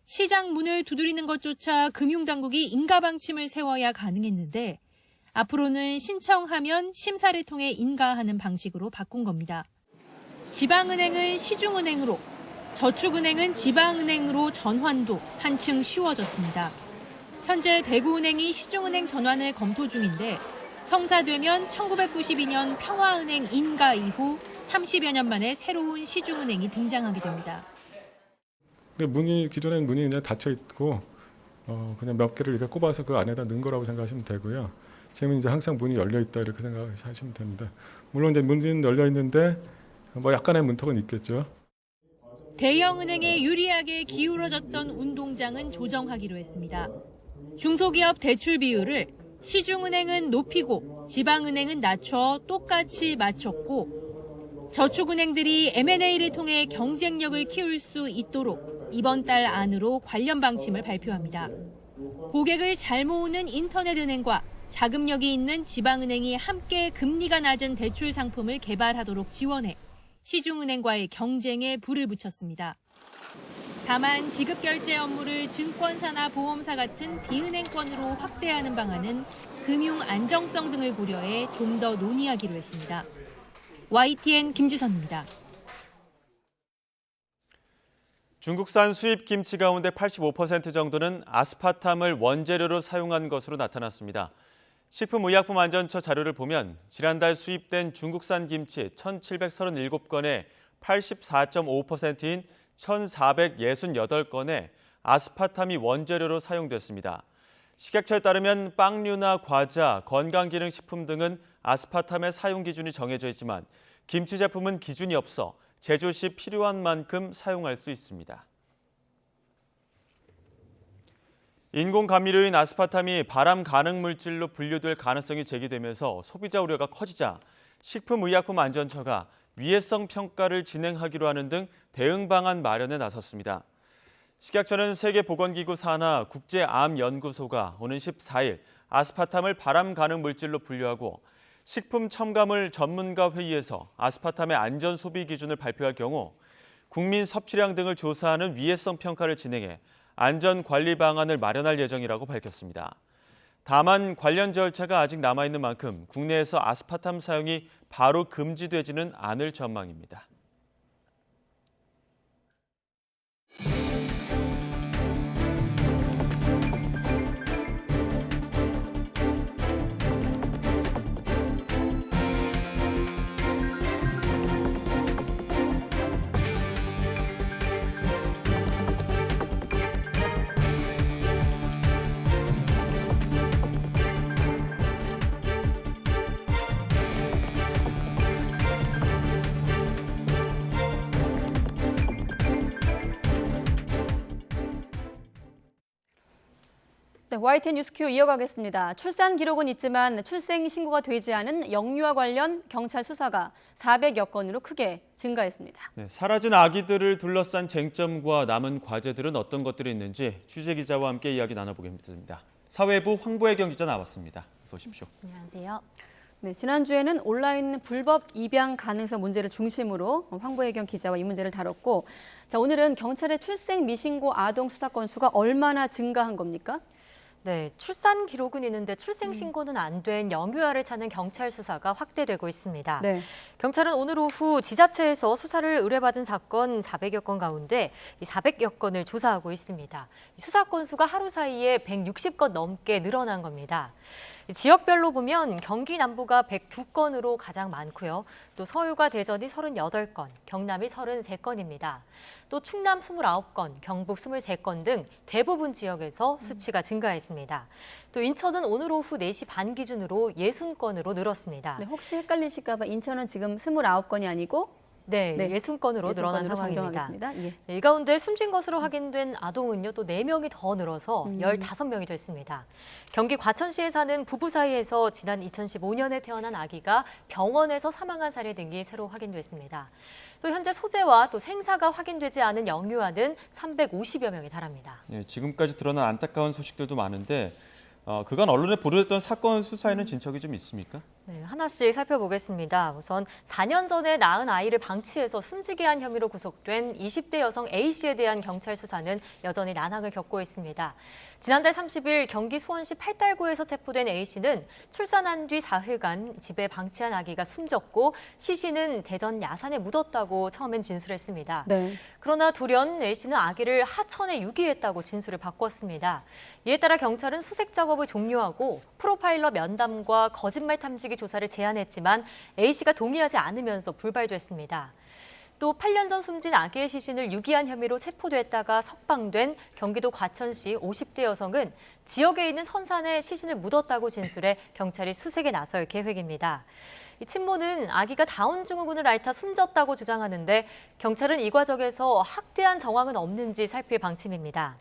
시장 문을 두드리는 것조차 금융당국이 인가방침을 세워야 가능했는데 앞으로는 신청하면 심사를 통해 인가하는 방식으로 바꾼 겁니다. 지방은행은 시중은행으로, 저축은행은 지방은행으로 전환도 한층 쉬워졌습니다. 현재 대구은행이 시중은행 전환을 검토 중인데 성사되면 1992년 평화은행 인가 이후 30여 년 만에 새로운 시중은행이 등장하게 됩니다. 문이 기존에는 문이 그냥 닫혀 있고 그냥 몇 개를 이렇게 꼽아서 그 안에다 넣은 거라고 생각하시면 되고요. 지금은 이제 항상 문이 열려 있다 이렇게 생각하시면 됩니다. 물론 이제 문은 열려 있는데 뭐 약간의 문턱은 있겠죠. 대형은행에 유리하게 기울어졌던 운동장은 조정하기로 했습니다. 중소기업 대출 비율을 시중은행은 높이고 지방은행은 낮춰 똑같이 맞췄고 저축은행들이 M&A를 통해 경쟁력을 키울 수 있도록 이번 달 안으로 관련 방침을 발표합니다. 고객을 잘 모으는 인터넷은행과 자금력이 있는 지방은행이 함께 금리가 낮은 대출 상품을 개발하도록 지원해 시중은행과의 경쟁에 불을 붙였습니다. 다만 지급결제 업무를 증권사나 보험사 같은 비은행권으로 확대하는 방안은 금융 안정성 등을 고려해 좀 더 논의하기로 했습니다. YTN 김지선입니다. 중국산 수입 김치 가운데 85% 정도는 아스파탐을 원재료로 사용한 것으로 나타났습니다. 식품의약품안전처 자료를 보면 지난달 수입된 중국산 김치 1,737건에 84.5%인 1,468건에 아스파탐이 원재료로 사용됐습니다. 식약처에 따르면 빵류나 과자, 건강기능식품 등은 아스파탐의 사용 기준이 정해져 있지만 김치 제품은 기준이 없어 제조 시 필요한 만큼 사용할 수 있습니다. 인공 감미료인 아스파탐이 발암 가능 물질로 분류될 가능성이 제기되면서 소비자 우려가 커지자 식품의약품안전처가 위해성 평가를 진행하기로 하는 등 대응 방안 마련에 나섰습니다. 식약처는 세계보건기구 산하 국제암연구소가 오는 14일 아스파탐을 발암 가능 물질로 분류하고 식품 첨가물 전문가 회의에서 아스파탐의 안전 소비 기준을 발표할 경우 국민 섭취량 등을 조사하는 위해성 평가를 진행해 안전 관리 방안을 마련할 예정이라고 밝혔습니다. 다만 관련 절차가 아직 남아있는 만큼 국내에서 아스파탐 사용이 바로 금지되지는 않을 전망입니다. 네, YTN 뉴스큐 이어가겠습니다. 출산 기록은 있지만 출생 신고가 되지 않은 영유아 관련 경찰 수사가 400여 건으로 크게 증가했습니다. 네, 사라진 아기들을 둘러싼 쟁점과 남은 과제들은 어떤 것들이 있는지 취재 기자와 함께 이야기 나눠보겠습니다. 사회부 황보혜경 기자 나왔습니다. 어서 오십시오. 안녕하세요. 네, 지난주에는 온라인 불법 입양 가능성 문제를 중심으로 황보혜경 기자와 이 문제를 다뤘고, 자, 오늘은 경찰의 출생 미신고 아동 수사 건수가 얼마나 증가한 겁니까? 네, 출산 기록은 있는데 출생 신고는 안 된 영유아를 찾는 경찰 수사가 확대되고 있습니다. 네. 경찰은 오늘 오후 지자체에서 수사를 의뢰받은 사건 400여 건 가운데 이 400여 건을 조사하고 있습니다. 수사 건수가 하루 사이에 160건 넘게 늘어난 겁니다. 지역별로 보면 경기 남부가 102건으로 가장 많고요. 또 서울과 대전이 38건, 경남이 33건입니다. 또 충남 29건, 경북 23건 등 대부분 지역에서 수치가 증가했습니다. 또 인천은 오늘 오후 4시 반 기준으로 60건으로 늘었습니다. 네, 혹시 헷갈리실까 봐 인천은 지금 29건이 아니고 네, 60건으로 늘어난 상황입니다. 예. 이 가운데 숨진 것으로 확인된 아동은요, 또 4명이 더 늘어서 15명이 됐습니다. 경기 과천시에 사는 부부 사이에서 지난 2015년에 태어난 아기가 병원에서 사망한 사례 등이 새로 확인됐습니다. 또 현재 소재와 또 생사가 확인되지 않은 영유아는 350여 명에 달합니다. 네, 지금까지 드러난 안타까운 소식들도 많은데 그간 언론에 보도됐던 사건 수사에는 진척이 좀 있습니까? 네, 하나씩 살펴보겠습니다. 우선 4년 전에 낳은 아이를 방치해서 숨지게 한 혐의로 구속된 20대 여성 A씨에 대한 경찰 수사는 여전히 난항을 겪고 있습니다. 지난달 30일 경기 수원시 팔달구에서 체포된 A씨는 출산한 뒤 4일간 집에 방치한 아기가 숨졌고 시신은 대전 야산에 묻었다고 처음엔 진술했습니다. 네. 그러나 돌연 A씨는 아기를 하천에 유기했다고 진술을 바꿨습니다. 이에 따라 경찰은 수색 작업을 종료하고 프로파일러 면담과 거짓말 탐지기 조사를 제안했지만 A씨가 동의하지 않으면서 불발됐습니다. 또 8년 전 숨진 아기의 시신을 유기한 혐의로 체포됐다가 석방된 경기도 과천시 50대 여성은 지역에 있는 선산에 시신을 묻었다고 진술해 경찰이 수색에 나설 계획입니다. 이 친모는 아기가 다운 증후군을 앓다 숨졌다고 주장하는데 경찰은 이 과정에서 학대한 정황은 없는지 살필 방침입니다.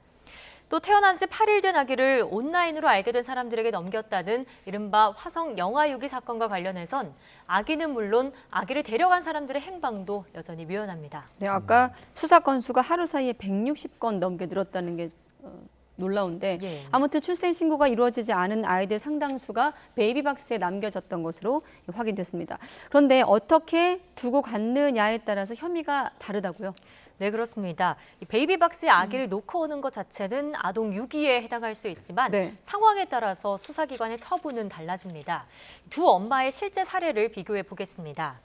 또 태어난 지 8일 된 아기를 온라인으로 알게 된 사람들에게 넘겼다는 이른바 화성 영아유기 사건과 관련해선 아기는 물론 아기를 데려간 사람들의 행방도 여전히 묘연합니다. 네, 아까 수사 건수가 하루 사이에 160건 넘게 늘었다는 게 놀라운데 아무튼 출생 신고가 이루어지지 않은 아이들 상당수가 베이비박스에 남겨졌던 것으로 확인됐습니다. 그런데 어떻게 두고 갔느냐에 따라서 혐의가 다르다고요? 네, 그렇습니다. 이 베이비박스에 아기를 놓고 오는 것 자체는 아동 유기에 해당할 수 있지만 상황에 따라서 수사기관의 처분은 달라집니다. 두 엄마의 실제 사례를 비교해 보겠습니다.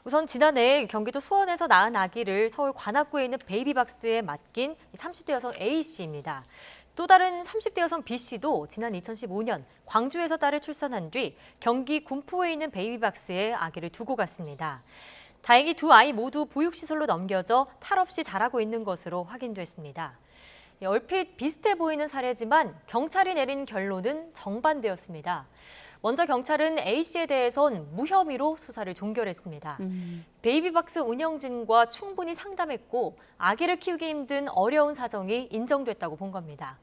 우선 지난해 경기도 수원에서 낳은 아기를 서울 관악구에 있는 베이비박스에 맡긴 30대 여성 A씨입니다. 또 다른 30대 여성 B씨도 지난 2015년 광주에서 딸을 출산한 뒤 경기 군포에 있는 베이비박스에 아기를 두고 갔습니다. 다행히 두 아이 모두 보육시설로 넘겨져 탈 없이 자라고 있는 것으로 확인됐습니다. 얼핏 비슷해 보이는 사례지만 경찰이 내린 결론은 정반대였습니다. 먼저 경찰은 A씨에 대해선 무혐의로 수사를 종결했습니다. 베이비박스 운영진과 충분히 상담했고 아기를 키우기 힘든 어려운 사정이 인정됐다고 본 겁니다.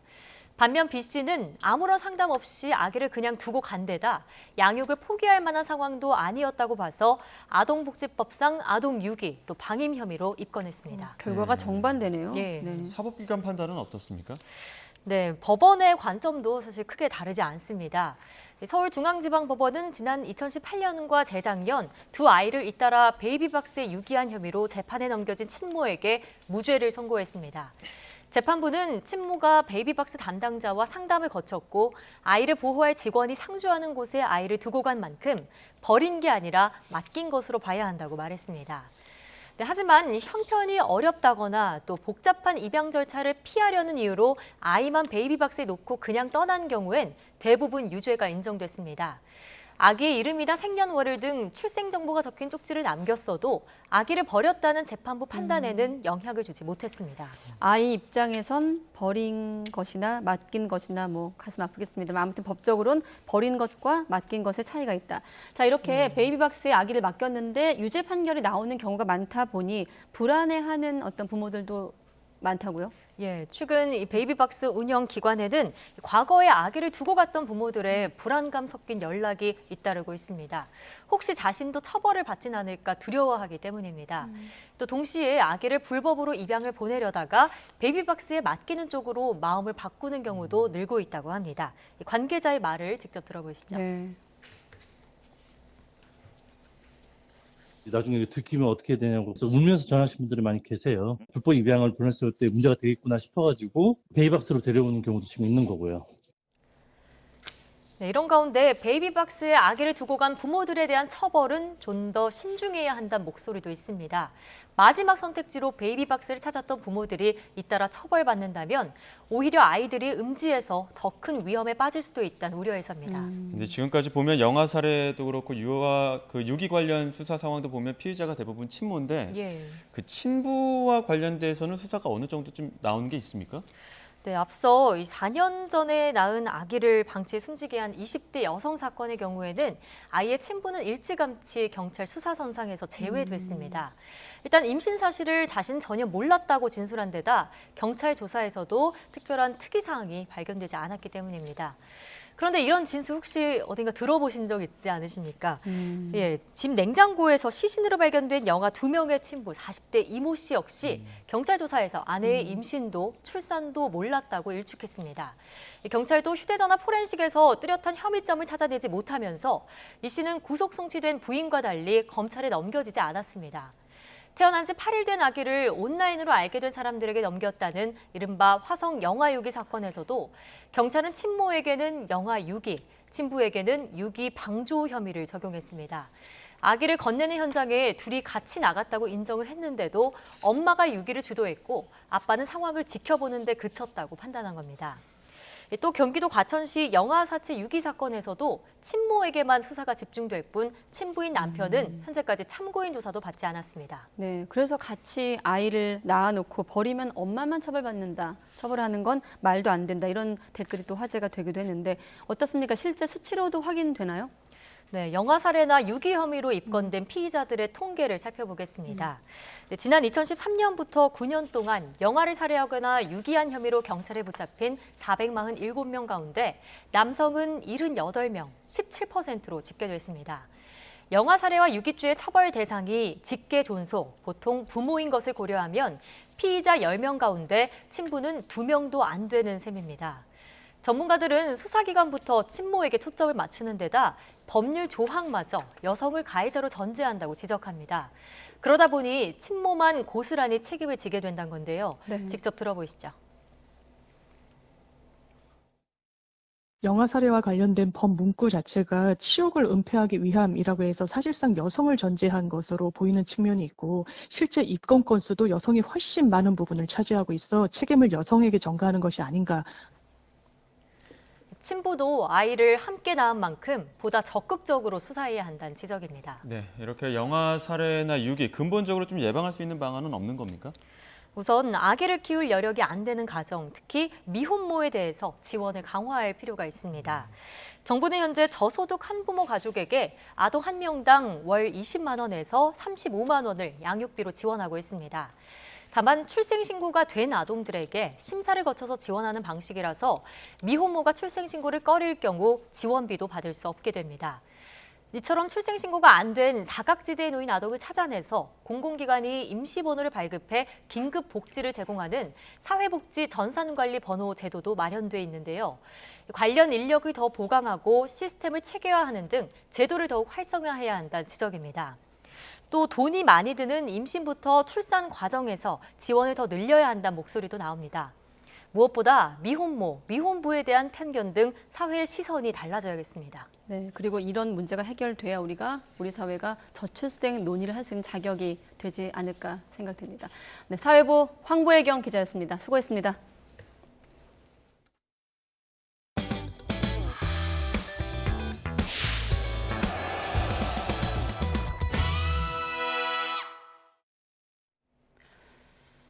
반면 B씨는 아무런 상담 없이 아기를 그냥 두고 간 데다 양육을 포기할 만한 상황도 아니었다고 봐서 아동복지법상 아동유기 또 방임 혐의로 입건했습니다. 결과가 정반대네요. 네. 사법기관 판단은 어떻습니까? 네, 법원의 관점도 사실 크게 다르지 않습니다. 서울중앙지방법원은 지난 2018년과 재작년 두 아이를 잇따라 베이비박스에 유기한 혐의로 재판에 넘겨진 친모에게 무죄를 선고했습니다. 재판부는 친모가 베이비박스 담당자와 상담을 거쳤고 아이를 보호할 직원이 상주하는 곳에 아이를 두고 간 만큼 버린 게 아니라 맡긴 것으로 봐야 한다고 말했습니다. 네, 하지만 형편이 어렵다거나 또 복잡한 입양 절차를 피하려는 이유로 아이만 베이비박스에 놓고 그냥 떠난 경우엔 대부분 유죄가 인정됐습니다. 아기의 이름이나 생년월일 등 출생 정보가 적힌 쪽지를 남겼어도 아기를 버렸다는 재판부 판단에는 영향을 주지 못했습니다. 아이 입장에선 버린 것이나 맡긴 것이나 뭐 가슴 아프겠습니다만 아무튼 법적으로는 버린 것과 맡긴 것의 차이가 있다. 자, 이렇게 베이비박스에 아기를 맡겼는데 유죄 판결이 나오는 경우가 많다 보니 불안해하는 어떤 부모들도 많다고요? 예, 최근 이 베이비박스 운영 기관에는 과거에 아기를 두고 갔던 부모들의 불안감 섞인 연락이 잇따르고 있습니다. 혹시 자신도 처벌을 받진 않을까 두려워하기 때문입니다. 또 동시에 아기를 불법으로 입양을 보내려다가 베이비박스에 맡기는 쪽으로 마음을 바꾸는 경우도 늘고 있다고 합니다. 관계자의 말을 직접 들어보시죠. 네. 나중에 들키면 어떻게 되냐고 그래서 울면서 전화하신 분들이 많이 계세요. 불법 입양을 보냈을 때 문제가 되겠구나 싶어가지고 베이비박스로 데려오는 경우도 지금 있는 거고요. 네, 이런 가운데 베이비박스에 아기를 두고 간 부모들에 대한 처벌은 좀 더 신중해야 한다는 목소리도 있습니다. 마지막 선택지로 베이비박스를 찾았던 부모들이 잇따라 처벌받는다면 오히려 아이들이 음지에서 더 큰 위험에 빠질 수도 있다는 우려에서입니다. 근데 지금까지 보면 영아 사례도 그렇고 유기 관련 수사 상황도 보면 피의자가 대부분 친모인데 예. 그 친부와 관련돼서는 수사가 어느 정도 좀 나온 게 있습니까? 네, 앞서 4년 전에 낳은 아기를 방치해 숨지게 한 20대 여성 사건의 경우에는 아이의 친부는 일찌감치 경찰 수사선상에서 제외됐습니다. 일단 임신 사실을 자신 전혀 몰랐다고 진술한 데다 경찰 조사에서도 특별한 특이사항이 발견되지 않았기 때문입니다. 그런데 이런 진술 혹시 어딘가 들어보신 적 있지 않으십니까? 예, 집 냉장고에서 시신으로 발견된 영아 2명의 친부 40대 이모 씨 역시 경찰 조사에서 아내의 임신도 출산도 몰랐다고 일축했습니다. 경찰도 휴대전화 포렌식에서 뚜렷한 혐의점을 찾아내지 못하면서 이 씨는 구속 송치된 부인과 달리 검찰에 넘겨지지 않았습니다. 태어난 지 8일 된 아기를 온라인으로 알게 된 사람들에게 넘겼다는 이른바 화성 영아 유기 사건에서도 경찰은 친모에게는 영아 유기, 친부에게는 유기 방조 혐의를 적용했습니다. 아기를 건네는 현장에 둘이 같이 나갔다고 인정을 했는데도 엄마가 유기를 주도했고 아빠는 상황을 지켜보는 데 그쳤다고 판단한 겁니다. 또 경기도 과천시 영아 사체 유기 사건에서도 친모에게만 수사가 집중될 뿐 친부인 남편은 현재까지 참고인 조사도 받지 않았습니다. 네, 그래서 같이 아이를 낳아놓고 버리면 엄마만 처벌받는다. 처벌하는 건 말도 안 된다. 이런 댓글이 또 화제가 되기도 했는데 어떻습니까? 실제 수치로도 확인되나요? 네, 영아 살해나 유기 혐의로 입건된 피의자들의 통계를 살펴보겠습니다. 네, 지난 2013년부터 9년 동안 영아를 살해하거나 유기한 혐의로 경찰에 붙잡힌 447명 가운데 남성은 78명, 17%로 집계됐습니다. 영아 살해와 유기죄의 처벌 대상이 직계 존속, 보통 부모인 것을 고려하면 피의자 10명 가운데 친부는 2명도 안 되는 셈입니다. 전문가들은 수사기관부터 친모에게 초점을 맞추는 데다 법률 조항마저 여성을 가해자로 전제한다고 지적합니다. 그러다 보니 친모만 고스란히 책임을 지게 된다는 건데요. 네. 직접 들어보시죠. 영아 살해와 관련된 법 문구 자체가 치욕을 은폐하기 위함이라고 해서 사실상 여성을 전제한 것으로 보이는 측면이 있고 실제 입건 건수도 여성이 훨씬 많은 부분을 차지하고 있어 책임을 여성에게 전가하는 것이 아닌가. 친부도 아이를 함께 낳은 만큼 보다 적극적으로 수사해야 한다는 지적입니다. 네, 이렇게 영아 살해나 유기 근본적으로 좀 예방할 수 있는 방안은 없는 겁니까? 우선 아기를 키울 여력이 안 되는 가정, 특히 미혼모에 대해서 지원을 강화할 필요가 있습니다. 정부는 현재 저소득 한부모 가족에게 아동 한 명당 월 20만 원에서 35만 원을 양육비로 지원하고 있습니다. 다만 출생신고가 된 아동들에게 심사를 거쳐서 지원하는 방식이라서 미혼모가 출생신고를 꺼릴 경우 지원비도 받을 수 없게 됩니다. 이처럼 출생신고가 안 된 사각지대에 놓인 아동을 찾아내서 공공기관이 임시번호를 발급해 긴급 복지를 제공하는 사회복지 전산관리 번호 제도도 마련돼 있는데요. 관련 인력을 더 보강하고 시스템을 체계화하는 등 제도를 더욱 활성화해야 한다는 지적입니다. 또 돈이 많이 드는 임신부터 출산 과정에서 지원을 더 늘려야 한다는 목소리도 나옵니다. 무엇보다 미혼모, 미혼부에 대한 편견 등 사회의 시선이 달라져야겠습니다. 네, 그리고 이런 문제가 해결돼야 우리 사회가 저출생 논의를 할 수 있는 자격이 되지 않을까 생각됩니다. 네, 사회부 황보혜경 기자였습니다. 수고했습니다.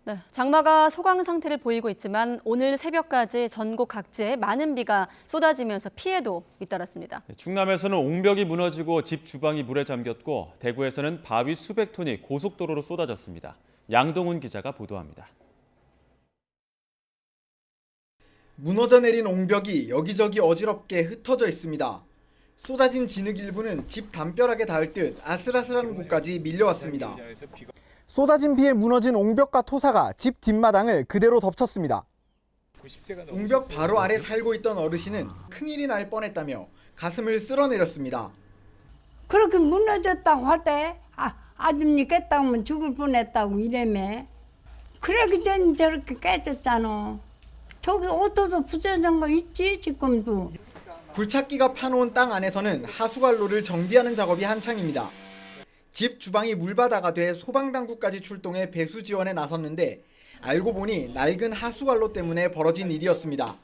네, 장마가 소강 상태를 보이고 있지만 오늘 새벽까지 전국 각지에 많은 비가 쏟아지면서 피해도 잇따랐습니다. 충남에서는 옹벽이 무너지고 집 주방이 물에 잠겼고 대구에서는 바위 수백 톤이 고속도로로 쏟아졌습니다. 양동훈 기자가 보도합니다. 무너져 내린 옹벽이 여기저기 어지럽게 흩어져 있습니다. 쏟아진 진흙 일부는 집 담벼락에 닿을 듯 아슬아슬한 곳까지 밀려왔습니다. 쏟아진 비에 무너진 옹벽과 토사가 집 뒷마당을 그대로 덮쳤습니다. 옹벽 바로 아래 살고 있던 어르신은 큰일이 날 뻔했다며 가슴을 쓸어내렸습니다. 그렇게 무너졌다고 할 때 아줌니 깼다면 죽을 뻔했다고 이래매. 그러기 전에 저렇게 깨졌잖아. 저기 오토도 부서진 거 있지 지금도. 굴착기가 파놓은 땅 안에서는 하수관로를 정비하는 작업이 한창입니다. 집 주방이 물바다가 돼 소방당국까지 출동해 배수 지원에 나섰는데 알고 보니 낡은 하수관로 때문에 벌어진 일이었습니다.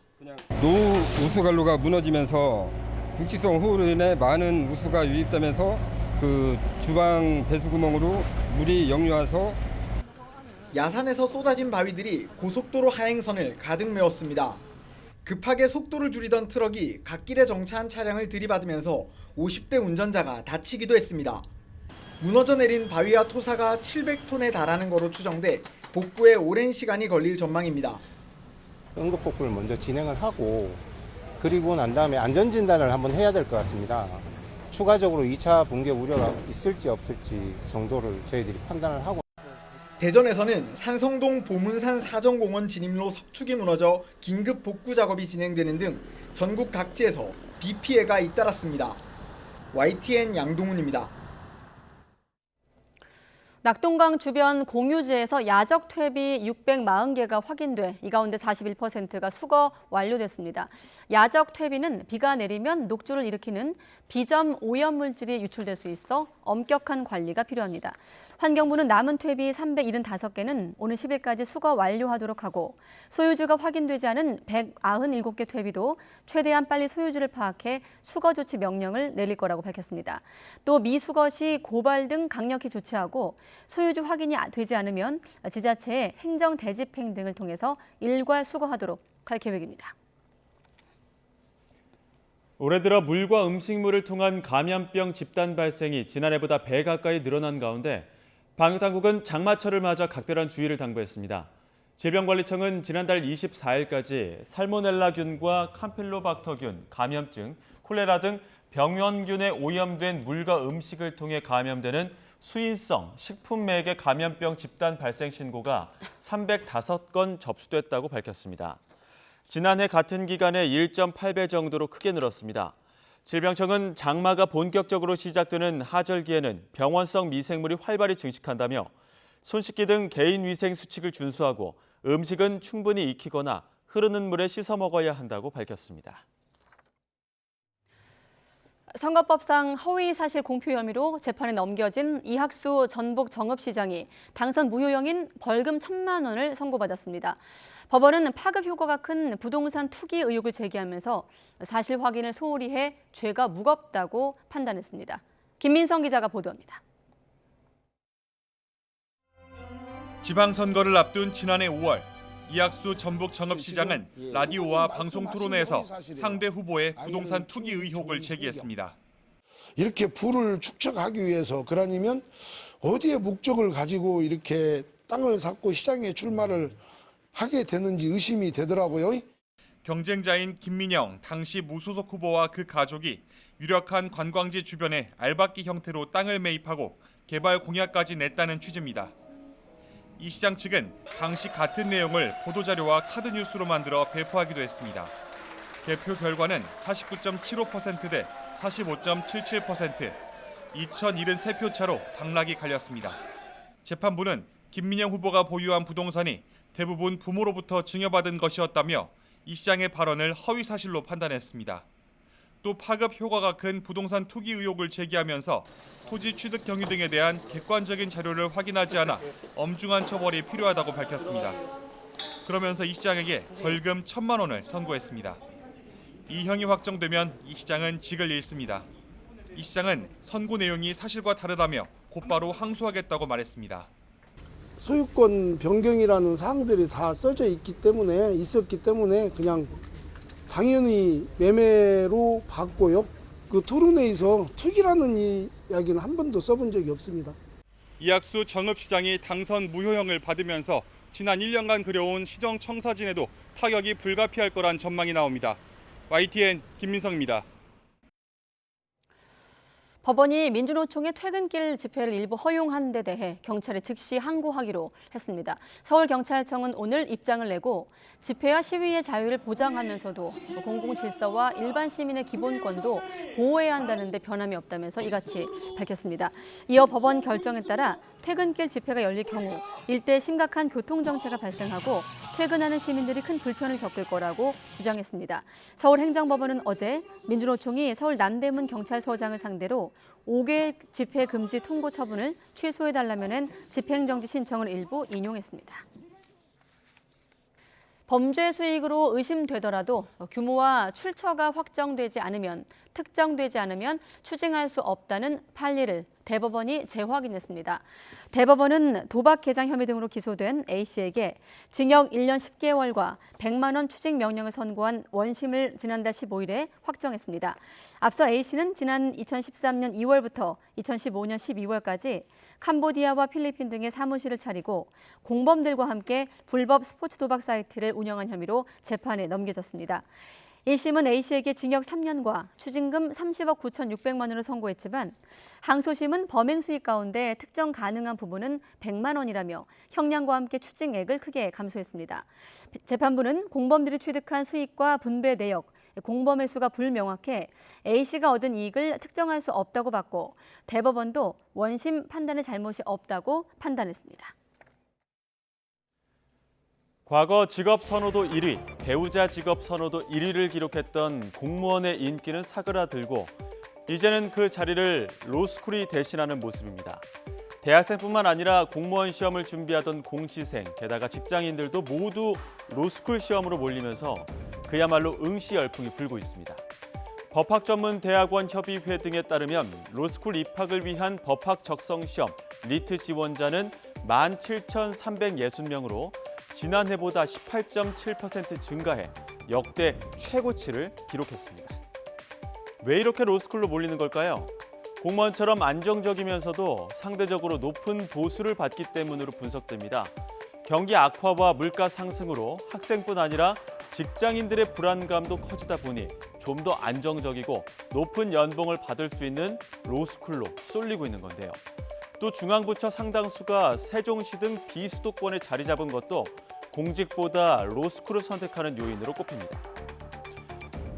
노후 우수관로가 무너지면서 국지성 호우로 인해 많은 우수가 유입되면서 그 주방 배수구멍으로 물이 역류해서 야산에서 쏟아진 바위들이 고속도로 하행선을 가득 메웠습니다. 급하게 속도를 줄이던 트럭이 갓길에 정차한 차량을 들이받으면서 50대 운전자가 다치기도 했습니다. 무너져 내린 바위와 토사가 700톤에 달하는 거로 추정돼 복구에 오랜 시간이 걸릴 전망입니다. 응급복구를 먼저 진행을 하고 그리고 난 다음에 안전진단을 한번 해야 될 것 같습니다. 추가적으로 2차 붕괴 우려가 있을지 없을지 정도를 저희들이 판단을 하고 대전에서는 산성동 보문산 사정공원 진입로 석축이 무너져 긴급 복구 작업이 진행되는 등 전국 각지에서 비 피해가 잇따랐습니다. YTN 양동훈입니다. 낙동강 주변 공유지에서 야적 퇴비 640개가 확인돼 이 가운데 41%가 수거 완료됐습니다. 야적 퇴비는 비가 내리면 녹조를 일으키는 비점 오염 물질이 유출될 수 있어 엄격한 관리가 필요합니다. 환경부는 남은 퇴비 375개는 오는 10일까지 수거 완료하도록 하고 소유주가 확인되지 않은 197개 퇴비도 최대한 빨리 소유주를 파악해 수거 조치 명령을 내릴 거라고 밝혔습니다. 또 미수거 시 고발 등 강력히 조치하고 소유주 확인이 되지 않으면 지자체의 행정 대집행 등을 통해서 일괄 수거하도록 할 계획입니다. 올해 들어 물과 음식물을 통한 감염병 집단 발생이 지난해보다 배 가까이 늘어난 가운데 방역당국은 장마철을 맞아 각별한 주의를 당부했습니다. 질병관리청은 지난달 24일까지 살모넬라균과 캄필로박터균, 감염증, 콜레라 등 병원균에 오염된 물과 음식을 통해 감염되는 수인성 식품매개 감염병 집단 발생 신고가 305건 접수됐다고 밝혔습니다. 지난해 같은 기간에 1.8배 정도로 크게 늘었습니다. 질병청은 장마가 본격적으로 시작되는 하절기에는 병원성 미생물이 활발히 증식한다며 손 씻기 등 개인 위생 수칙을 준수하고 음식은 충분히 익히거나 흐르는 물에 씻어 먹어야 한다고 밝혔습니다. 선거법상 허위 사실 공표 혐의로 재판에 넘겨진 이학수 전북 정읍시장이 당선 무효형인 벌금 1,000만 원을 선고받았습니다. 법원은 파급 효과가 큰 부동산 투기 의혹을 제기하면서 사실 확인을 소홀히 해 죄가 무겁다고 판단했습니다. 김민성 기자가 보도합니다. 지방선거를 앞둔 지난해 5월 이학수 전북 정읍시장은 라디오와 방송 토론회에서 상대 후보의 부동산 투기 의혹을 제기했습니다. 이렇게 부를 축적하기 위해서 그러냐면 어디에 목적을 가지고 이렇게 땅을 샀고 시장에 출마를 하게 되는지 의심이 되더라고요. 경쟁자인 김민영 당시 무소속 후보와 그 가족이 유력한 관광지 주변에 알박기 형태로 땅을 매입하고 개발 공약까지 냈다는 취지입니다. 이 시장 측은 당시 같은 내용을 보도자료와 카드뉴스로 만들어 배포하기도 했습니다. 개표 결과는 49.75% 대 45.77%, 2,073표 차로 당락이 갈렸습니다. 재판부는 김민영 후보가 보유한 부동산이 대부분 부모로부터 증여받은 것이었다며 이 시장의 발언을 허위 사실로 판단했습니다. 또 파급 효과가 큰 부동산 투기 의혹을 제기하면서 토지 취득 경위 등에 대한 객관적인 자료를 확인하지 않아 엄중한 처벌이 필요하다고 밝혔습니다. 그러면서 이 시장에게 벌금 1,000만 원을 선고했습니다. 이 형이 확정되면 이 시장은 직을 잃습니다. 이 시장은 선고 내용이 사실과 다르다며 곧바로 항소하겠다고 말했습니다. 소유권 변경이라는 사항들이 다 써져 있었기 때문에 그냥 당연히 매매로 봤고요. 그 토론회에서 투기라는 이야기는 한 번도 써본 적이 없습니다. 이학수 정읍시장이 당선 무효형을 받으면서 지난 1년간 그려온 시정 청사진에도 타격이 불가피할 거란 전망이 나옵니다. YTN 김민성입니다. 법원이 민주노총의 퇴근길 집회를 일부 허용한 데 대해 경찰에 즉시 항고하기로 했습니다. 서울경찰청은 오늘 입장을 내고 집회와 시위의 자유를 보장하면서도 공공질서와 일반 시민의 기본권도 보호해야 한다는 데 변함이 없다면서 이같이 밝혔습니다. 이어 법원 결정에 따라 퇴근길 집회가 열릴 경우 일대 심각한 교통정체가 발생하고 퇴근하는 시민들이 큰 불편을 겪을 거라고 주장했습니다. 서울행정법원은 어제 민주노총이 서울 남대문 경찰서장을 상대로 5개 집회 금지 통고 처분을 취소해달라면은 집행정지 신청을 일부 인용했습니다. 범죄 수익으로 의심되더라도 규모와 출처가 특정되지 않으면 추징할 수 없다는 판례를 대법원이 재확인했습니다. 대법원은 도박 개장 혐의 등으로 기소된 A씨에게 징역 1년 10개월과 100만 원 추징 명령을 선고한 원심을 지난달 15일에 확정했습니다. 앞서 A씨는 지난 2013년 2월부터 2015년 12월까지 캄보디아와 필리핀 등의 사무실을 차리고 공범들과 함께 불법 스포츠 도박 사이트를 운영한 혐의로 재판에 넘겨졌습니다. 1심은 A씨에게 징역 3년과 추징금 30억 9,600만 원을 선고했지만 항소심은 범행 수익 가운데 특정 가능한 부분은 100만 원이라며 형량과 함께 추징액을 크게 감소했습니다. 재판부는 공범들이 취득한 수익과 분배 내역, 공범의 수가 불명확해 A씨가 얻은 이익을 특정할 수 없다고 봤고 대법원도 원심 판단에 잘못이 없다고 판단했습니다. 과거 직업 선호도 1위, 배우자 직업 선호도 1위를 기록했던 공무원의 인기는 사그라들고 이제는 그 자리를 로스쿨이 대신하는 모습입니다. 대학생뿐만 아니라 공무원 시험을 준비하던 공시생, 게다가 직장인들도 모두 로스쿨 시험으로 몰리면서 그야말로 응시 열풍이 불고 있습니다. 법학전문대학원협의회 등에 따르면 로스쿨 입학을 위한 법학 적성 시험 리트 지원자는 17,360명으로 지난해보다 18.7% 증가해 역대 최고치를 기록했습니다. 왜 이렇게 로스쿨로 몰리는 걸까요? 공무원처럼 안정적이면서도 상대적으로 높은 보수를 받기 때문으로 분석됩니다. 경기 악화와 물가 상승으로 학생뿐 아니라 직장인들의 불안감도 커지다 보니 좀 더 안정적이고 높은 연봉을 받을 수 있는 로스쿨로 쏠리고 있는 건데요. 또 중앙부처 상당수가 세종시 등 비수도권에 자리 잡은 것도 공직보다 로스쿨을 선택하는 요인으로 꼽힙니다.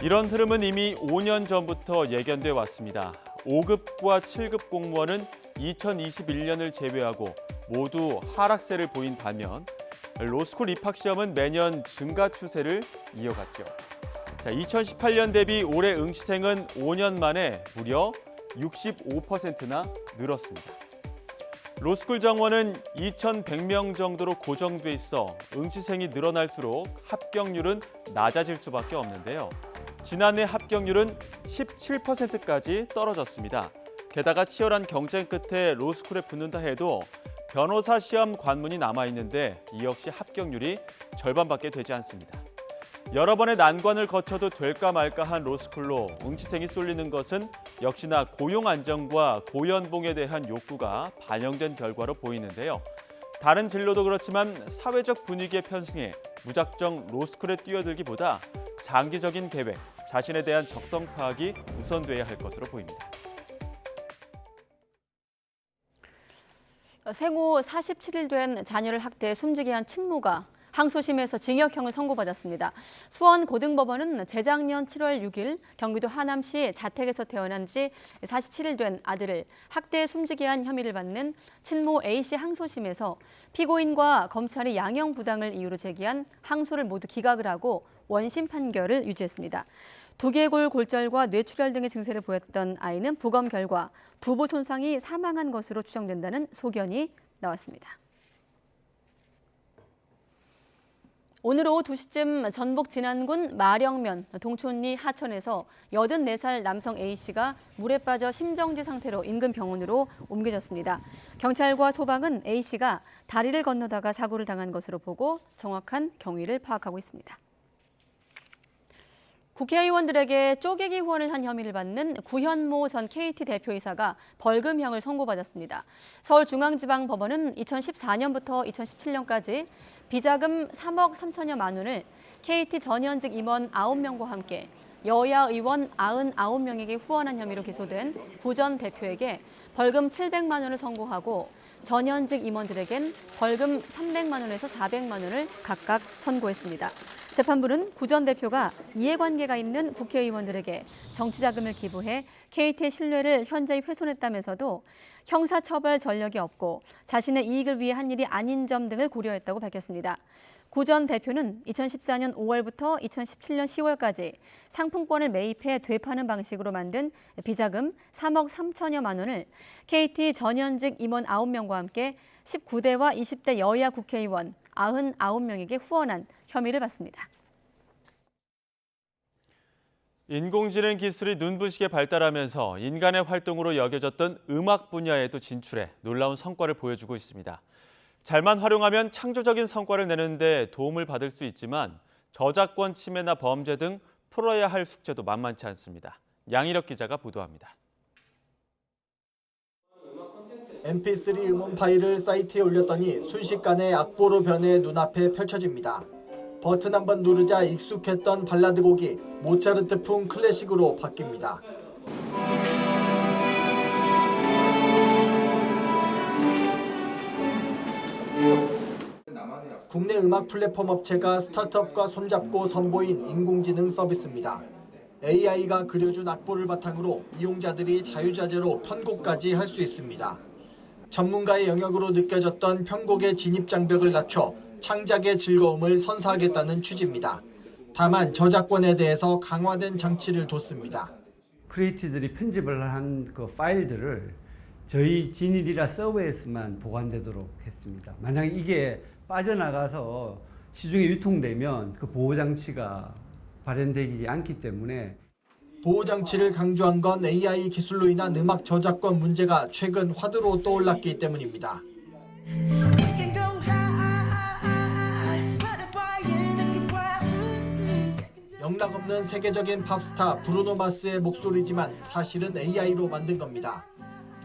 이런 흐름은 이미 5년 전부터 예견돼 왔습니다. 5급과 7급 공무원은 2021년을 제외하고 모두 하락세를 보인 반면 로스쿨 입학 시험은 매년 증가 추세를 이어갔죠. 2018년 대비 올해 응시생은 5년 만에 무려 65%나 늘었습니다. 로스쿨 정원은 2,100명 정도로 고정돼 있어 응시생이 늘어날수록 합격률은 낮아질 수밖에 없는데요. 지난해 합격률은 17%까지 떨어졌습니다. 게다가 치열한 경쟁 끝에 로스쿨에 붙는다 해도 변호사 시험 관문이 남아있는데 이 역시 합격률이 절반밖에 되지 않습니다. 여러 번의 난관을 거쳐도 될까 말까한 로스쿨로 응시생이 쏠리는 것은 역시나 고용 안정과 고연봉에 대한 욕구가 반영된 결과로 보이는데요. 다른 진로도 그렇지만 사회적 분위기에 편승해 무작정 로스쿨에 뛰어들기보다 장기적인 계획, 자신에 대한 적성 파악이 우선돼야 할 것으로 보입니다. 생후 47일 된 자녀를 학대해 숨지게 한 친모가 항소심에서 징역형을 선고받았습니다. 수원고등법원은 재작년 7월 6일 경기도 하남시 자택에서 태어난 지 47일 된 아들을 학대해 숨지게 한 혐의를 받는 친모 A씨 항소심에서 피고인과 검찰이 양형 부당을 이유로 제기한 항소를 모두 기각을 하고 원심 판결을 유지했습니다. 두개골 골절과 뇌출혈 등의 증세를 보였던 아이는 부검 결과 두부 손상이 사망한 것으로 추정된다는 소견이 나왔습니다. 오늘 오후 2시쯤 전북 진안군 마령면 동촌리 하천에서 84살 남성 A씨가 물에 빠져 심정지 상태로 인근 병원으로 옮겨졌습니다. 경찰과 소방은 A씨가 다리를 건너다가 사고를 당한 것으로 보고 정확한 경위를 파악하고 있습니다. 국회의원들에게 쪼개기 후원을 한 혐의를 받는 구현모 전 KT 대표이사가 벌금형을 선고받았습니다. 서울중앙지방법원은 2014년부터 2017년까지 비자금 3억 3천여만 원을 KT 전현직 임원 9명과 함께 여야 의원 99명에게 후원한 혐의로 기소된 구 전 대표에게 벌금 700만 원을 선고하고 전현직 임원들에겐 벌금 300만 원에서 400만 원을 각각 선고했습니다. 재판부는 구 전 대표가 이해관계가 있는 국회의원들에게 정치자금을 기부해 KT의 신뢰를 현저히 훼손했다면서도 형사처벌 전력이 없고 자신의 이익을 위해 한 일이 아닌 점 등을 고려했다고 밝혔습니다. 구 전 대표는 2014년 5월부터 2017년 10월까지 상품권을 매입해 되파는 방식으로 만든 비자금 3억 3천여만 원을 KT 전현직 임원 9명과 함께 19대와 20대 여야 국회의원 99명에게 후원한 혐의를 받습니다. 인공지능 기술이 눈부시게 발달하면서 인간의 활동으로 여겨졌던 음악 분야에도 진출해 놀라운 성과를 보여주고 있습니다. 잘만 활용하면 창조적인 성과를 내는 데 도움을 받을 수 있지만 저작권 침해나 범죄 등 풀어야 할 숙제도 만만치 않습니다. 양일혁 기자가 보도합니다. mp3 음원 파일을 사이트에 올렸더니 순식간에 악보로 변해 눈앞에 펼쳐집니다. 버튼 한번 누르자 익숙했던 발라드 곡이 모차르트풍 클래식으로 바뀝니다. 국내 음악 플랫폼 업체가 스타트업과 손잡고 선보인 인공지능 서비스입니다. AI가 그려준 악보를 바탕으로 이용자들이 자유자재로 편곡까지 할 수 있습니다. 전문가의 영역으로 느껴졌던 편곡의 진입장벽을 낮춰 창작의 즐거움을 선사하겠다는 취지입니다. 다만 저작권에 대해서 강화된 장치를 뒀습니다. 크리에이터들이 편집을 한 그 파일들을 저희 지닐이라 서버에서만 보관되도록 했습니다. 만약 이게 빠져나가서 시중에 유통되면 그 보호장치가 발현되지 않기 때문에 보호장치를 강조한 건 AI 기술로 인한 음악 저작권 문제가 최근 화두로 떠올랐기 때문입니다. 영락없는 세계적인 팝스타 브루노 마스의 목소리지만 사실은 AI로 만든 겁니다.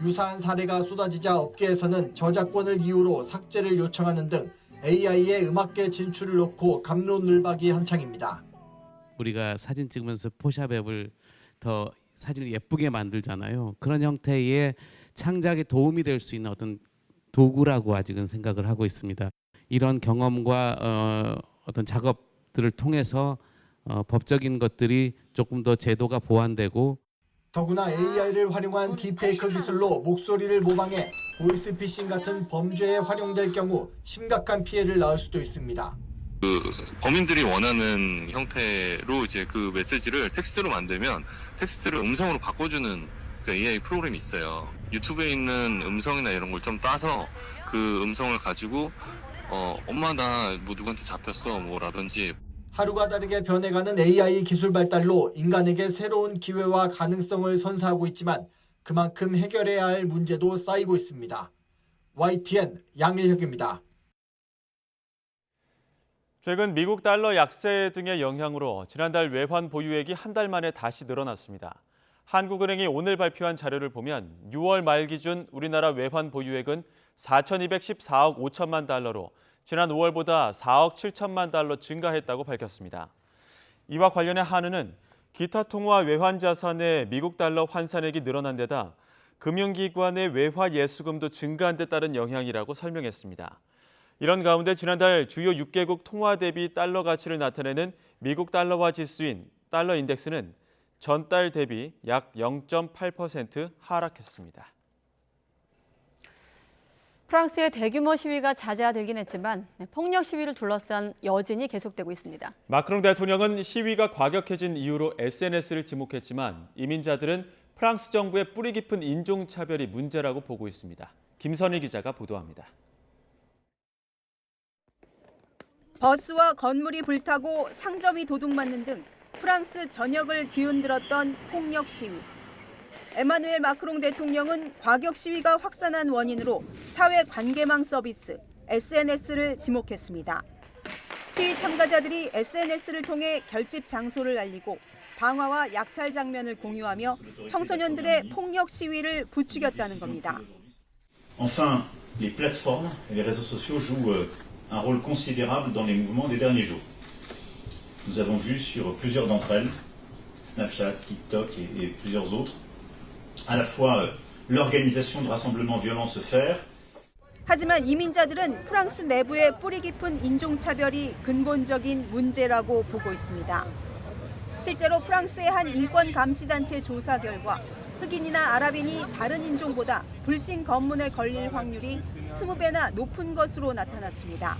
유사한 사례가 쏟아지자 업계에서는 저작권을 이유로 삭제를 요청하는 등 AI의 음악계 진출을 놓고 갑론을박이 한창입니다. 우리가 사진 찍으면서 포샵 앱을 더 사진을 예쁘게 만들잖아요. 그런 형태의 창작에 도움이 될 수 있는 어떤 도구라고 아직은 생각을 하고 있습니다. 이런 경험과 어떤 작업들을 통해서 법적인 것들이 조금 더 제도가 보완되고 더구나 AI를 활용한 딥페이크 기술로 목소리를 모방해 보이스피싱 같은 범죄에 활용될 경우 심각한 피해를 낳을 수도 있습니다. 범인들이 원하는 형태로 이제 그 메시지를 텍스트로 만들면 텍스트를 음성으로 바꿔주는 그 AI 프로그램이 있어요. 유튜브에 있는 음성이나 이런 걸 좀 따서 그 음성을 가지고 엄마 나 뭐 누구한테 잡혔어 뭐라든지. 하루가 다르게 변해가는 AI 기술 발달로 인간에게 새로운 기회와 가능성을 선사하고 있지만 그만큼 해결해야 할 문제도 쌓이고 있습니다. YTN 양일혁입니다. 최근 미국 달러 약세 등의 영향으로 지난달 외환 보유액이 한 달 만에 다시 늘어났습니다. 한국은행이 오늘 발표한 자료를 보면 6월 말 기준 우리나라 외환 보유액은 4,214억 5천만 달러로 지난 5월보다 4억 7천만 달러 증가했다고 밝혔습니다. 이와 관련해 한은은 기타 통화 외환 자산의 미국 달러 환산액이 늘어난 데다 금융기관의 외화 예수금도 증가한 데 따른 영향이라고 설명했습니다. 이런 가운데 지난달 주요 6개국 통화 대비 달러 가치를 나타내는 미국 달러화 지수인 달러 인덱스는 전달 대비 약 0.8% 하락했습니다. 프랑스의 대규모 시위가 잦아들긴 했지만 폭력 시위를 둘러싼 여진이 계속되고 있습니다. 마크롱 대통령은 시위가 과격해진 이유로 SNS를 지목했지만 이민자들은 프랑스 정부의 뿌리 깊은 인종차별이 문제라고 보고 있습니다. 김선희 기자가 보도합니다. 버스와 건물이 불타고 상점이 도둑맞는 등 프랑스 전역을 뒤흔들었던 폭력 시위. 에마누엘 마크롱 대통령은 과격 시위가 확산한 원인으로 사회관계망 서비스 SNS를 지목했습니다. 시위 참가자들이 SNS를 통해 결집 장소를 알리고 방화와 약탈 장면을 공유하며 청소년들의 폭력 시위를 부추겼다는 겁니다. Enfin, les plateformes et les réseaux sociaux jouent un rôle considérable dans les mouvements des derniers jours. Nous avons vu sur plusieurs d'entre elles, Snapchat, TikTok et plusieurs autres, à la fois l'organisation de rassemblements violents se faire. 하지만 이민자들은 프랑스 내부의 뿌리 깊은 인종차별이 근본적인 문제라고 보고 있습니다. 실제로 프랑스의 한 인권감시단체 조사 결과 흑인이나 아랍인이 다른 인종보다 불신 검문에 걸릴 확률이 20배나 높은 것으로 나타났습니다.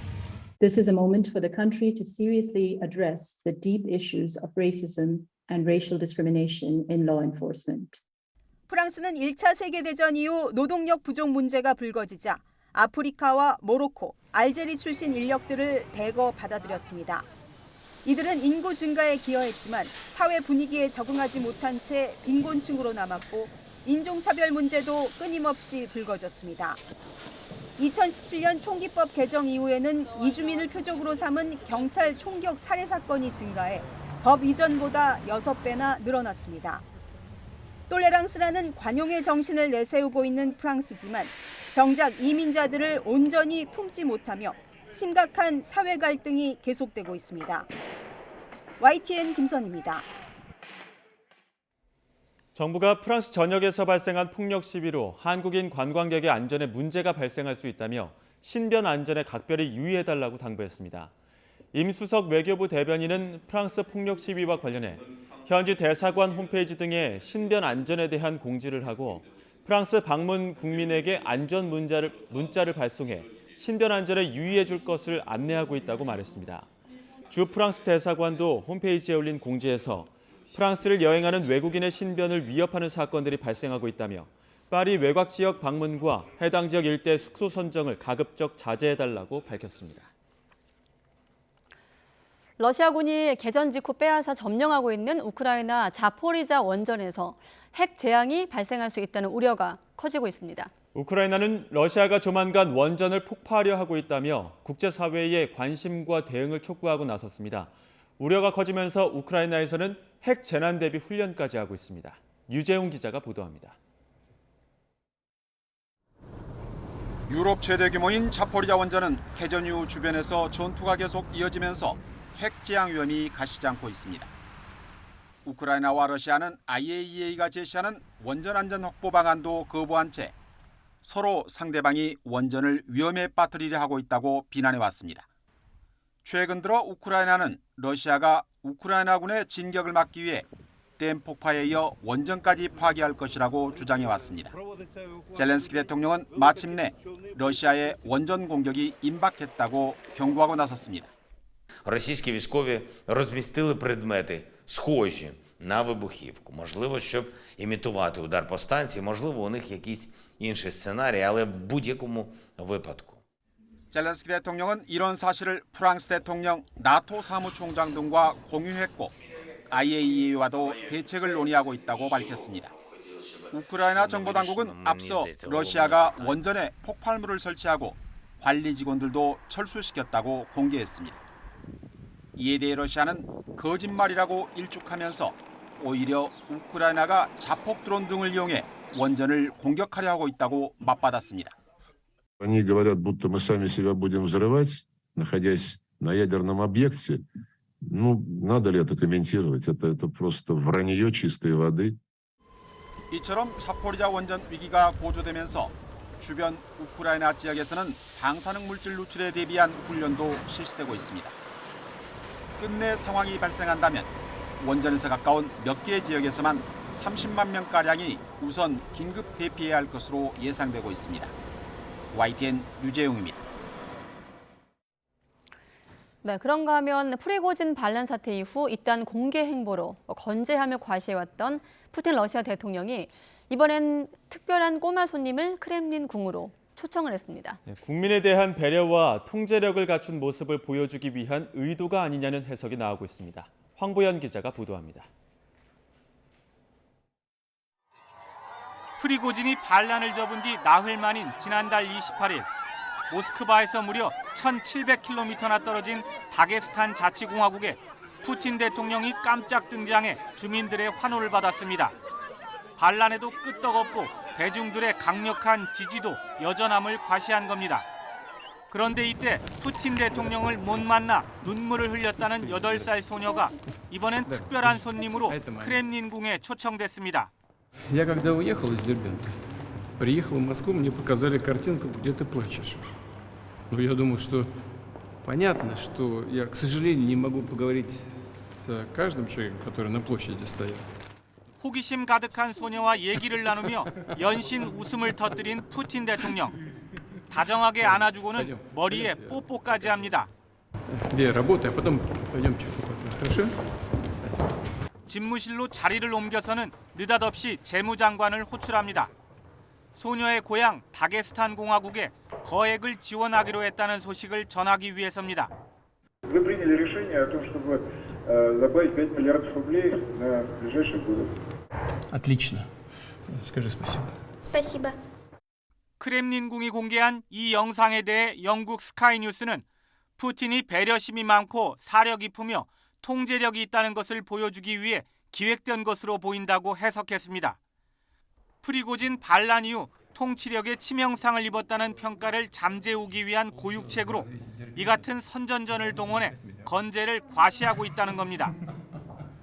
This is a moment for the country to seriously address the deep issues of racism and racial discrimination in law enforcement. 프랑스는 1차 세계대전 이후 노동력 부족 문제가 불거지자 아프리카와 모로코, 알제리 출신 인력들을 대거 받아들였습니다. 이들은 인구 증가에 기여했지만 사회 분위기에 적응하지 못한 채 빈곤층으로 남았고 인종차별 문제도 끊임없이 불거졌습니다. 2017년 총기법 개정 이후에는 이주민을 표적으로 삼은 경찰 총격 살해 사건이 증가해 법 이전보다 6배나 늘어났습니다. 똘레랑스라는 관용의 정신을 내세우고 있는 프랑스지만 정작 이민자들을 온전히 품지 못하며 심각한 사회 갈등이 계속되고 있습니다. YTN 김선입니다. 정부가 프랑스 전역에서 발생한 폭력 시위로 한국인 관광객의 안전에 문제가 발생할 수 있다며 신변 안전에 각별히 유의해달라고 당부했습니다. 임수석 외교부 대변인은 프랑스 폭력 시위와 관련해 현지 대사관 홈페이지 등에 신변 안전에 대한 공지를 하고 프랑스 방문 국민에게 안전 문자를 발송해 신변 안전에 유의해 줄 것을 안내하고 있다고 말했습니다. 주 프랑스 대사관도 홈페이지에 올린 공지에서 프랑스를 여행하는 외국인의 신변을 위협하는 사건들이 발생하고 있다며 파리 외곽 지역 방문과 해당 지역 일대 숙소 선정을 가급적 자제해달라고 밝혔습니다. 러시아군이 개전 직후 빼앗아 점령하고 있는 우크라이나 자포리자 원전에서 핵 재앙이 발생할 수 있다는 우려가 커지고 있습니다. 우크라이나는 러시아가 조만간 원전을 폭파하려 하고 있다며 국제사회의 관심과 대응을 촉구하고 나섰습니다. 우려가 커지면서 우크라이나에서는 핵 재난 대비 훈련까지 하고 있습니다. 유재웅 기자가 보도합니다. 유럽 최대 규모인 자포리자 원전은 개전 이후 주변에서 전투가 계속 이어지면서 핵 재앙 위험이 가시지 않고 있습니다. 우크라이나와 러시아는 IAEA가 제시하는 원전 안전 확보 방안도 거부한 채 서로 상대방이 원전을 위험에 빠뜨리려 하고 있다고 비난해왔습니다. 최근 들어 우크라이나는 러시아가 우크라이나군의 진격을 막기 위해 댐 폭파에 이어 원전까지 파괴할 것이라고 주장해왔습니다. 젤렌스키 대통령은 마침내 러시아의 원전 공격이 임박했다고 경고하고 나섰습니다. Російські військові розмістили предмети, схожі на вибухівку. Можливо, щоб імітувати удар по станції, можливо, у них якісь інші сценарії, але в будь-якому випадку. 젤렌스키 대통령은 이런 사실을 프랑스 대통령, 나토 사무총장 등과 공유했고 IAEA와도 대책을 논의하고 있다고 밝혔습니다. 우크라이나 정보당국은 앞서 러시아가 원전에 폭발물을 설치하고 관리 직원들도 철수시켰다고 공개했습니다. 이에 대해 러시아는 거짓말이라고 일축하면서 오히려 우크라이나가 자폭 드론 등을 이용해 원전을 공격하려 하고 있다고 맞받았습니다. Они говорят, будто мы сами себя будем взрывать, находясь на ядерном объекте. Ну, надо ли это комментировать? Это просто вранье чистой воды. 이처럼 자포리자 원전 위기가 고조되면서 주변 우크라이나 지역에서는 방사능 물질 누출에 대비한 훈련도 실시되고 있습니다. 끝내 상황이 발생한다면 원전에서 가까운 몇 개의 지역에서만 30만 명가량이 우선 긴급 대피해야 할 것으로 예상되고 있습니다. YTN 유재용입니다. 네, 그런가 하면 프리고진 반란 사태 이후 잇단 공개 행보로 건재하며 과시해왔던 푸틴 러시아 대통령이 이번엔 특별한 꼬마 손님을 크렘린 궁으로 초청을 했습니다. 국민에 대한 배려와 통제력을 갖춘 모습을 보여주기 위한 의도가 아니냐는 해석이 나오고 있습니다. 황보연 기자가 보도합니다. 프리고진이 반란을 접은 뒤 나흘 만인 지난달 28일 모스크바에서 무려 1,700km나 떨어진 다게스탄 자치공화국에 푸틴 대통령이 깜짝 등장해 주민들의 환호를 받았습니다. 반란에도 끄떡없고 대중들의 강력한 지지도 여전함을 과시한 겁니다. 그런데 이때 푸틴 대통령을 못 만나 눈물을 흘렸다는 8살 소녀가 이번엔 특별한 손님으로 크렘린궁에 초청됐습니다. Я когда уехал из Дербента, приехал в Москву, мне показали картинку, где ты плачешь. Ну, я думаю, что понятно, что я, к сожалению, не могу поговорить с каждым человеком, который на площади стоял. 호기심 가득한 소녀와 얘기를 나누며 연신 웃음을 터뜨린 푸틴 대통령. 다정하게 안아주고는 머리에 뽀뽀까지 합니다. 네, работай, а потом пойдем чай попьем, хорошо? 집무실로 자리를 옮겨서는 느닷없이 재무장관을 호출합니다. 소녀의 고향 다게스탄 공화국에 거액을 지원하기로 했다는 소식을 전하기 위해서입니다. Вы приняли решение о том, чтобы добавить 5 миллиардов рублей на ближайшие годы. Отлично. Скажи спасибо. Спасибо. 크렘린궁이 공개한 이 영상에 대해 영국 스카이뉴스는 푸틴이 배려심이 많고 사려 깊으며 통제력이 있다는 것을 보여주기 위해 기획된 것으로 보인다고 해석했습니다. 프리고진 반란 이후 통치력에 치명상을 입었다는 평가를 잠재우기 위한 고육책으로 이 같은 선전전을 동원해 건재를 과시하고 있다는 겁니다.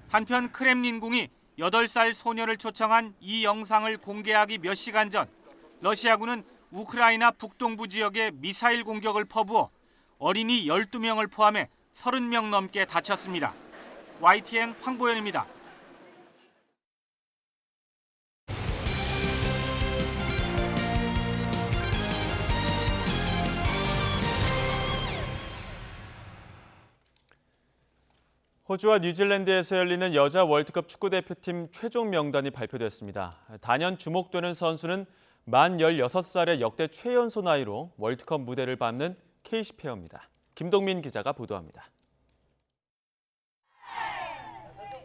한편 크렘린궁이 8살 소녀를 초청한 이 영상을 공개하기 몇 시간 전 러시아군은 우크라이나 북동부 지역에 미사일 공격을 퍼부어 어린이 12명을 포함해 30명 넘게 다쳤습니다. YTN 황보현입니다. 호주와 뉴질랜드에서 열리는 여자 월드컵 축구대표팀 최종 명단이 발표됐습니다. 단연 주목되는 선수는 만 16살의 역대 최연소 나이로 월드컵 무대를 밟는 케이시 페어입니다. 김동민 기자가 보도합니다.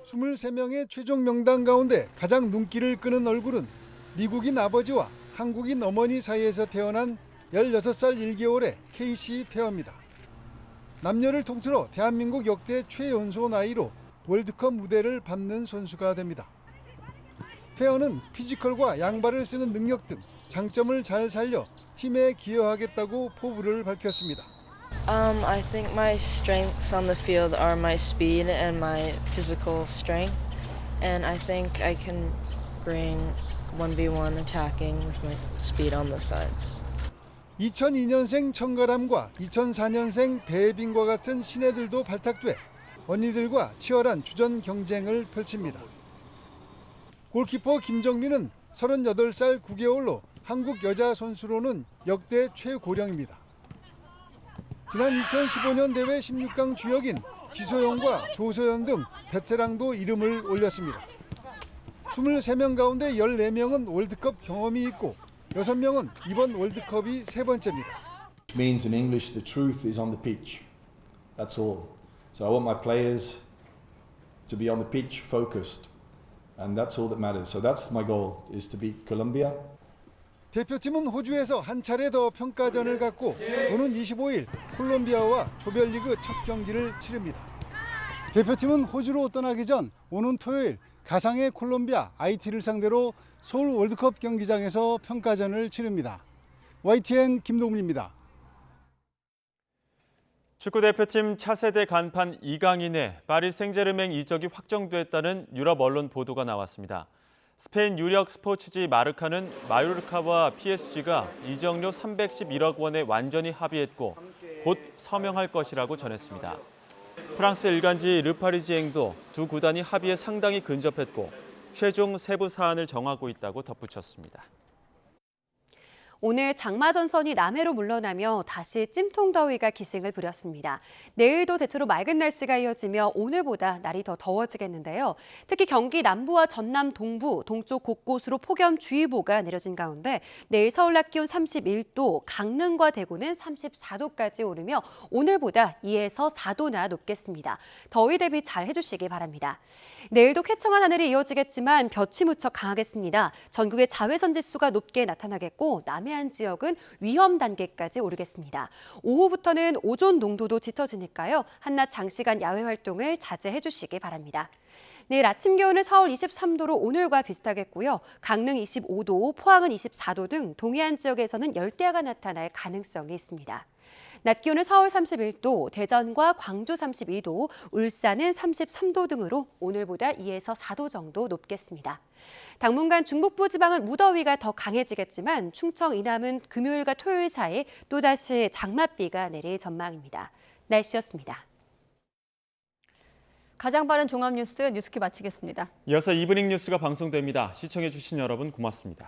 23명의 최종 명단 가운데 가장 눈길을 끄는 얼굴은 미국인 아버지와 한국인 어머니 사이에서 태어난 16살 1개월의 케이시 페어입니다. 남녀를 통틀어 대한민국 역대 최연소 나이로 월드컵 무대를 밟는 선수가 됩니다. 페어는 피지컬과 양발을 쓰는 능력 등 장점을 잘 살려 팀에 기여하겠다고 포부를 밝혔습니다. I think my strengths on the field are my speed and my physical strength, and I think I can bring 1v1 attacking with my speed on the sides. 2002년생 청가람과 2004년생 배혜빈과 같은 신예들도 발탁돼 언니들과 치열한 주전 경쟁을 펼칩니다. 골키퍼 김정민은 38살 9개월로 한국 여자 선수로는 역대 최고령입니다. 지난 2015년 대회 16강 주역인 지소영과 조소연 등 베테랑도 이름을 올렸습니다. 23명 가운데 14명은 월드컵 경험이 있고 6명은 이번 월드컵이 세 번째입니다. Means in English the truth is on the pitch. That's all. So I want my players to be on the pitch focused. And that's all that matters. So that's my goal, is to beat Colombia. 대표팀은 호주에서 한 차례 더 평가전을 갖고 오는 25일 콜롬비아와 조별리그 첫 경기를 치릅니다. 대표팀은 호주로 떠나기 전 오는 토요일 가상의 콜롬비아 IT를 상대로 서울 월드컵 경기장에서 평가전을 치릅니다. YTN 김동민입니다. 축구대표팀 차세대 간판 이강인의 파리 생제르맹 이적이 확정됐다는 유럽 언론 보도가 나왔습니다. 스페인 유력 스포츠지 마르카는 마요르카와 PSG가 이적료 311억 원에 완전히 합의했고 곧 서명할 것이라고 전했습니다. 프랑스 일간지 르파리지앵도 두 구단이 합의에 상당히 근접했고 최종 세부 사안을 정하고 있다고 덧붙였습니다. 오늘 장마전선이 남해로 물러나며 다시 찜통더위가 기승을 부렸습니다. 내일도 대체로 맑은 날씨가 이어지며 오늘보다 날이 더 더워지겠는데요. 특히 경기 남부와 전남 동부, 동쪽 곳곳으로 폭염주의보가 내려진 가운데 내일 서울 낮 기온 31도, 강릉과 대구는 34도까지 오르며 오늘보다 2에서 4도나 높겠습니다. 더위 대비 잘 해주시기 바랍니다. 내일도 쾌청한 하늘이 이어지겠지만 볕이 무척 강하겠습니다. 전국의 자외선 지수가 높게 나타나겠고 남해 남해안 지역은 위험 단계까지 오르겠습니다. 오후부터는 오존 농도도 짙어지니까요. 한낮 장시간 야외 활동을 자제해 주시기 바랍니다. 내일 아침 기온은 서울 23도로 오늘과 비슷하겠고요. 강릉 25도, 포항은 24도 등 동해안 지역에서는 열대야가 나타날 가능성이 있습니다. 낮 기온은 서울 31도, 대전과 광주 32도, 울산은 33도 등으로 오늘보다 2에서 4도 정도 높겠습니다. 당분간 중북부 지방은 무더위가 더 강해지겠지만 충청 이남은 금요일과 토요일 사이 또다시 장맛비가 내릴 전망입니다. 날씨였습니다. 가장 빠른 종합 뉴스 뉴스큐 마치겠습니다. 이어서 이브닝 뉴스가 방송됩니다. 시청해주신 여러분 고맙습니다.